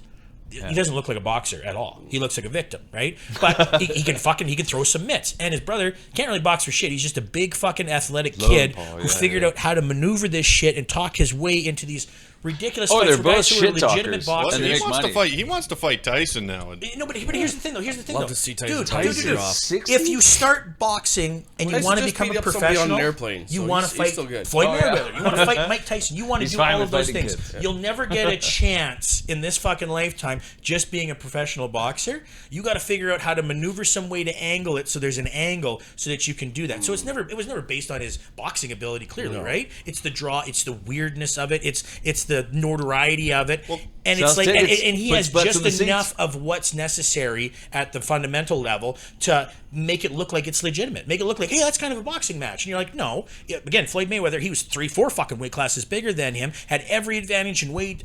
He doesn't look like a boxer at all. He looks like a victim, right? But he can throw some mitts. And his brother can't really box for shit. He's just a big fucking athletic kid Paul, who yeah, figured out how to maneuver this shit and talk his way into these ridiculous Oh, fights they're for guys both who are shit legitimate talkers. boxers. And they He make wants to money. fight. He wants to fight Tyson now. No, but here's the thing, though. Love to see Tyson Dude, Tyson dude. off. 60? If you start boxing and you Tyson want to just become beat a up somebody on professional, an airplane, you so want to he's fight still good. Floyd Oh, yeah. Mayweather. You want to fight Mike Tyson. You want to He's do fine all with of those fighting things. kids. You'll never get a chance in this fucking lifetime just being a professional boxer. You got to figure out how to maneuver some way to angle it so there's an angle so that you can do that. So it was never based on his boxing ability, clearly, right? It's the draw, it's the weirdness of it, it's the notoriety of it, and it's sells like, tickets, and he puts has butts just in the seats. enough of what's necessary at the fundamental level to make it look like it's legitimate. Make it look like, hey, that's kind of a boxing match. And you're like, no. Yeah, again, Floyd Mayweather, he was 3-4 fucking weight classes bigger than him, had every advantage in weight,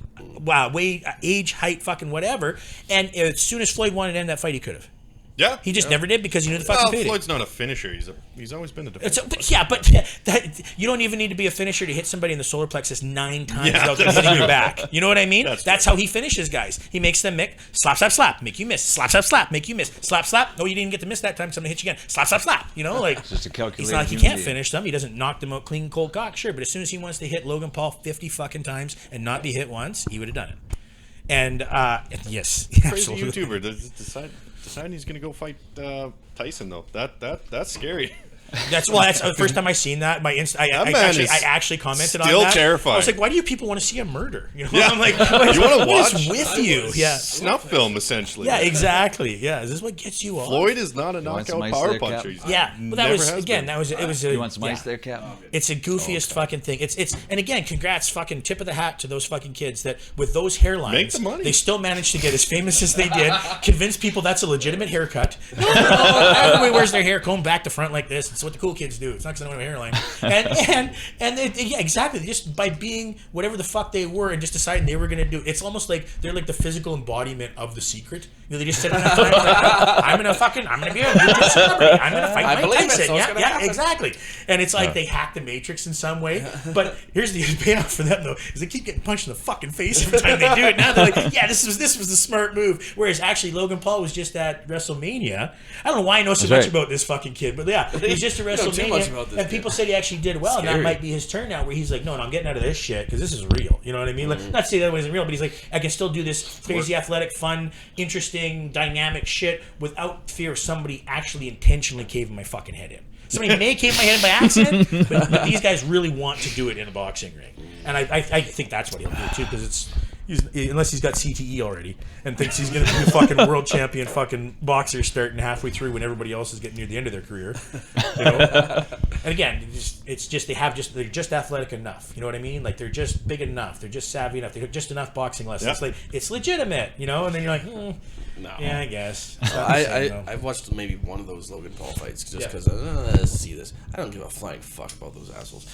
age, height, fucking whatever. And as soon as Floyd wanted to end that fight, he could have. Yeah, He just never did because he knew the fucking Well, payday. Floyd's not a finisher. He's always been a defender. But you don't even need to be a finisher to hit somebody in the solar plexus 9 times Yeah, without them hitting your back. You know what I mean? That's That's how he finishes guys. He makes them slap, slap, slap, make you miss. Slap, slap, slap, make you miss. Slap, slap. No, you didn't get to miss that time. So I'm gonna hit you again. Slap, slap, slap. You know, like Just a calculated it's not like he human can't being. finish them. He doesn't knock them out clean, cold cock. Sure, but as soon as he wants to hit Logan Paul 50 fucking times and not be hit once, he would have done it. And yes, Crazy absolutely. YouTuber deciding he's gonna go fight Tyson though. That's scary. That's the first time I seen that. I actually commented on still that. terrifying. I was like, "Why do you people want to see a murder?" You know, Yeah. I'm like, You want to "What watch? is with you?" Yeah, Snuff film essentially. yeah, exactly. Yeah, is this what gets you off? Floyd is not a want some knockout ice power there, puncher. Cap? He's Yeah, well, that never was has again. been. That was it. Was You want some yeah. ice there, Cap? It's a goofiest fucking thing. It's and again, congrats, fucking tip of the hat to those fucking kids that with those hairlines, Make the money. they still managed to get as famous as they did. Convince people that's a legitimate haircut. No, everybody wears their hair combed back to front like this. It's what the cool kids do. It's not because they don't have a hairline. Yeah, exactly. Just by being whatever the fuck they were and just deciding they were gonna do. It's almost like they're like the physical embodiment of The Secret. You know, they just sit on that time like, I'm gonna be a YouTube celebrity. I'm gonna fight Mike believe it, Tyson. so it's Yeah, gonna yeah, happen. exactly. And it's like they hack the Matrix in some way. But here's the payoff for them though: is they keep getting punched in the fucking face every time they do it. Now they're like, yeah, this was the smart move. Whereas actually Logan Paul was just at WrestleMania. I don't know why I know so much right. about this fucking kid, but yeah, he was just at know too much WrestleMania, about this and kid. people said he actually did well. And that Scary. might be his turn now, where he's like, no, I'm getting out of this shit because this is real. You know what I mean? Like, not to say that wasn't real, but he's like, I can still do this crazy, athletic, fun, interesting, dynamic shit without fear of somebody actually intentionally caving my fucking head in. Somebody may cave my head in by accident, but these guys really want to do it in a boxing ring, and I think that's what he'll do too, because unless he's got CTE already and thinks he's going to be a fucking world champion fucking boxer starting halfway through when everybody else is getting near the end of their career. You know? And again, they're just athletic enough. You know what I mean? Like they're just big enough. They're just savvy enough. They have just enough boxing lessons. It's like it's legitimate, you know. And then you're like, No. yeah, I guess. I've watched maybe one of those Logan Paul fights just because let's see this. I don't give a flying fuck about those assholes.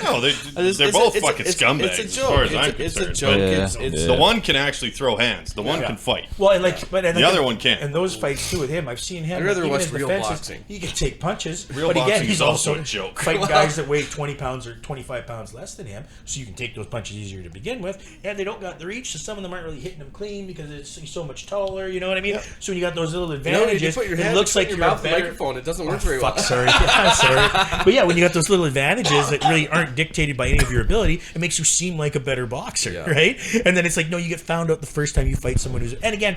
No, they're both fucking scumbags. It's a as far joke. as I'm It's a concerned. joke. Yeah. It's The one can actually throw hands. The one can fight. Well, and the other one can't. And those fights too with him, I've seen him. I'd rather even watch in real defenses, boxing. He can take punches. Real but again, boxing he's is also also a joke. fighting guys that weigh 20 pounds or 25 pounds less than him, so you can take those punches easier to begin with. And they don't got the reach, so some of them aren't really hitting him clean because he's so much taller. You know what I mean? Yeah. So when you got those little You know, advantages, you put your it hand looks like between you're your mouth and better. microphone. It doesn't work very well. Fuck, sorry. Yeah, sorry. But yeah, when you got those little advantages that really aren't dictated by any of your ability, it makes you seem like a better boxer, Yeah. right? And then it's like, no, you get found out the first time you fight someone who's... And again,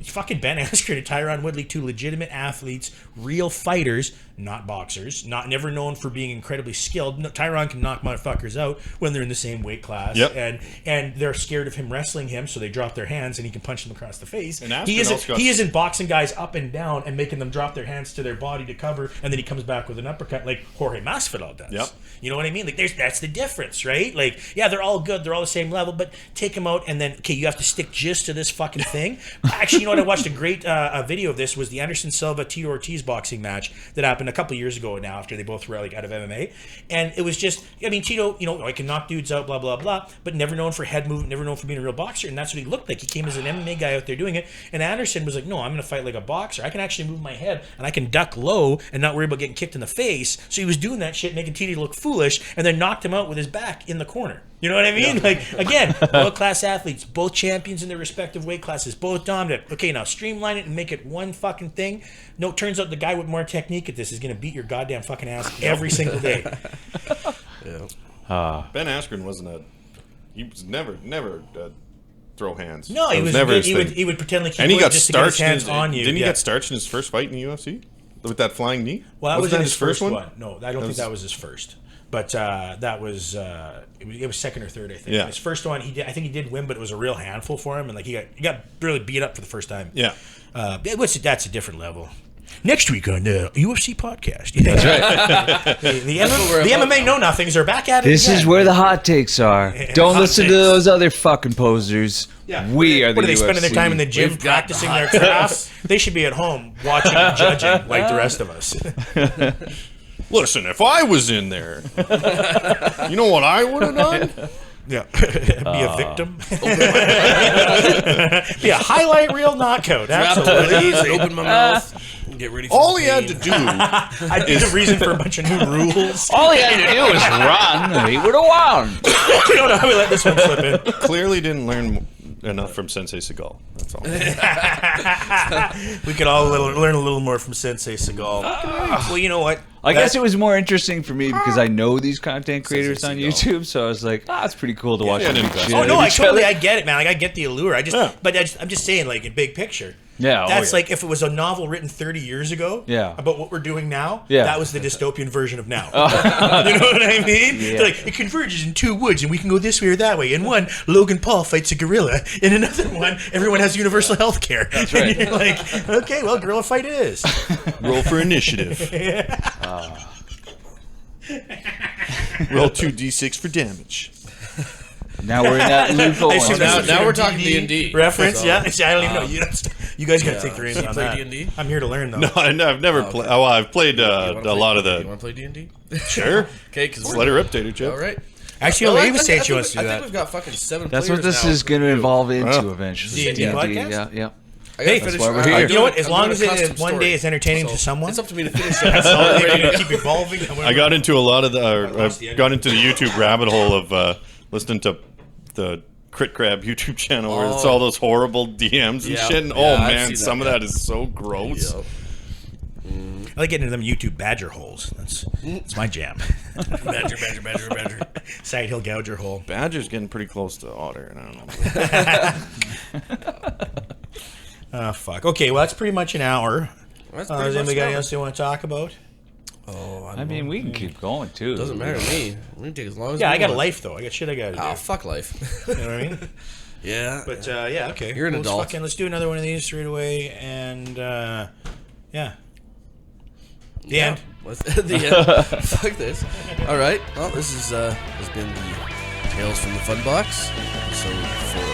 fucking Ben Askren and Tyron Woodley, two legitimate athletes, real fighters, not boxers, never known for being incredibly skilled. No, Tyron can knock motherfuckers out when they're in the same weight class. Yep. And they're scared of him wrestling him, so they drop their hands and he can punch them across the face. And He Askren also got- isn't boxing guys up and down and making them drop their hands to their body to cover, and then he comes back with an uppercut like Jorge Masvidal does. Yep. You know what I mean? Like that's the difference, right? Like, yeah, they're all good, they're all the same level, but take them out and then you have to stick just to this fucking thing. Actually, you know what? I watched a great video of this was the Anderson Silva Tito Ortiz boxing match that happened a couple years ago now after they both were out of MMA, and it was just, I mean, Tito, I can knock dudes out, blah blah blah, but never known for head movement, never known for being a real boxer, and that's what he looked like. He came as an MMA guy out there doing it, and Anderson was like, no, I'm going to fight like a boxer. I can actually move my head and I can duck low and not worry about getting kicked in the face. So he was doing that shit, making Tito look foolish, and then knocked him out with his back in the corner. You know what I mean? Yeah. Like, again, world-class athletes, both champions in their respective weight classes, both dominant. Okay, now streamline it and make it one fucking thing. No, it turns out the guy with more technique at this is going to beat your goddamn fucking ass every single day. Yeah. Ben Askren he was never throw hands. No, he was never his he thing. would pretend like he And he would got just to get his starched. hands on you. Didn't he Yeah. get starched in his first fight in the UFC with that flying knee? Well, that was Wasn't in that his first one. No, I don't think was- that was his first. But that was it was second or third, I think. Yeah. His first one, I think he did win, but it was a real handful for him, and like he got really beat up for the first time. Yeah. That's a different level. Next week on the UFC podcast. That's right. the MMA know nothings are back at it. This again. is where the hot takes are. Don't Hot listen to takes. those other fucking posers. Yeah. We are the What are they UFC. spending their time in the gym We've got the practicing their craft? They should be at home watching and judging like the rest of us. Listen, if I was in there, you know what I would have done? Yeah, be a victim. Be a highlight reel knockout. Absolutely. Open my mouth. Get ready for All the he had pain. to do. I'd be the reason for a bunch of new rules. All he had to do was run, and he would have won. You don't know how we let this one slip in. Clearly didn't learn enough from Sensei Seagal. That's all. We could all learn a little more from Sensei Seagal. Well, you know what? I guess it was more interesting for me because I know these content creators on YouTube, so I was like, it's pretty cool to watch them yeah, shit Oh at no, I each totally, other. I get it, man. Like I get the allure. I'm just saying, like in big picture. Yeah, That's like if it was a novel written 30 years ago. Yeah. About what we're doing now. Yeah. That was the dystopian version of now. You know what I mean? Yeah. Like it converges in two woods, and we can go this way or that way. In one, Logan Paul fights a gorilla. In another one, everyone has universal health care. That's right. And you're like, okay, well, gorilla fight it is. Roll for initiative. Roll 2d6 for damage. Now we're in that loophole. I assume that's now some we're sort of talking D&D D&D. reference. So, Yeah, I don't even know. You guys got to take the reins You on play that. D&D? I'm here to learn, though. No, I've never played. Oh, well, I've played a lot of You the. want to play D&D? Sure. Okay, because Let her rip, Tater Chip. all right. Actually, Well, he was saying she think- wants to do I think that. we've got fucking 7 That's players what this now is for going to you. evolve into Wow. eventually. D&D podcast? Yeah. I gotta Hey, finish- that's why we're I'm here. doing- You know what? As I'm long doing as a it custom one story. day is entertaining So, to someone, it's up to me to finish it. that's all they're going to keep evolving. I got into a lot of the. I've got into the YouTube rabbit hole of listening to the Crit Crab YouTube channel where it's all those horrible DMs and Yeah. shit. And, Yeah, oh I've man, seen that, some of yeah. that is so gross. Yep. I like getting into them YouTube badger holes. That's my jam. Badger. Side hill gouger hole. Badger's getting pretty close to otter, and I don't know. Oh, fuck. Okay, well, that's pretty much an hour. That's Does pretty much anybody got anything covered. else they want to talk about? Oh, I mean, we can keep going too. Doesn't matter to me. We can take as long as Yeah, we I got a want. life though. I got shit I got to do. Oh, fuck life. You know what I mean? Yeah. But yeah, okay. You're an adult. Let's do another one of these straight away, and yeah. The end. What's the end? Fuck this. All right. Well, this has been the Tales from the Funbox, episode 4.